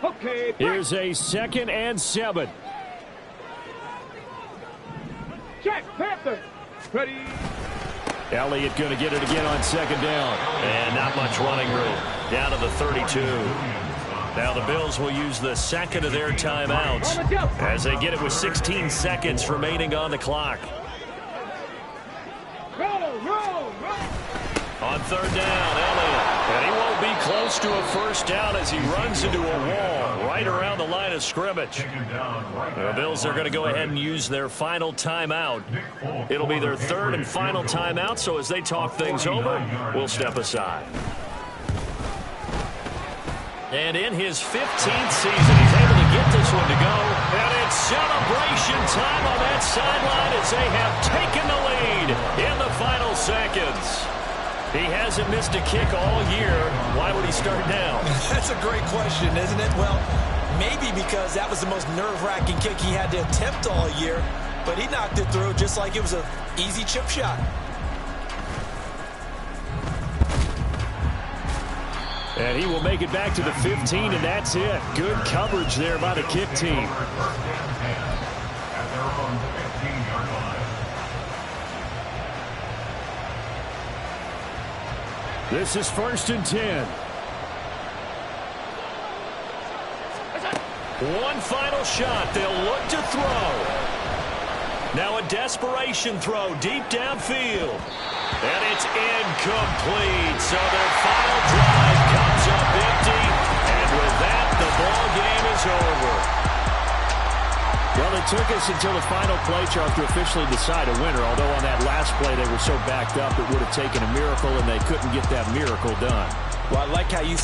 Okay. Here's a 2nd and 7. Check, Panther. Ready. Elliott going to get it again on second down. And not much running room. Down to the 32. Now the Bills will use the second of their timeouts as they get it with 16 seconds remaining on the clock. Roll. On third down, Elliott. And he won't be close to a first down as he runs into a wall right around the line of scrimmage. The Bills are going to go ahead and use their final timeout. It'll be their 3rd and final timeout, so as they talk things over, we'll step aside. And in his 15th season, he's able to get this one to go. And it's celebration time on that sideline as they have taken the lead in the final seconds. He hasn't missed a kick all year. Why would he start now? That's a great question, isn't it? Well, maybe because that was the most nerve-wracking kick he had to attempt all year. But he knocked it through just like it was an easy chip shot. And he will make it back to the 15, and that's it. Good coverage there by the kick team. This is 1st and 10. One final shot. They'll look to throw. Now a desperation throw deep downfield. And it's incomplete. So their final drive comes up empty. And with that, the ball game is over. Well, it took us until the final play chart to officially decide a winner, although on that last play they were so backed up it would have taken a miracle, and they couldn't get that miracle done. Well, I like how you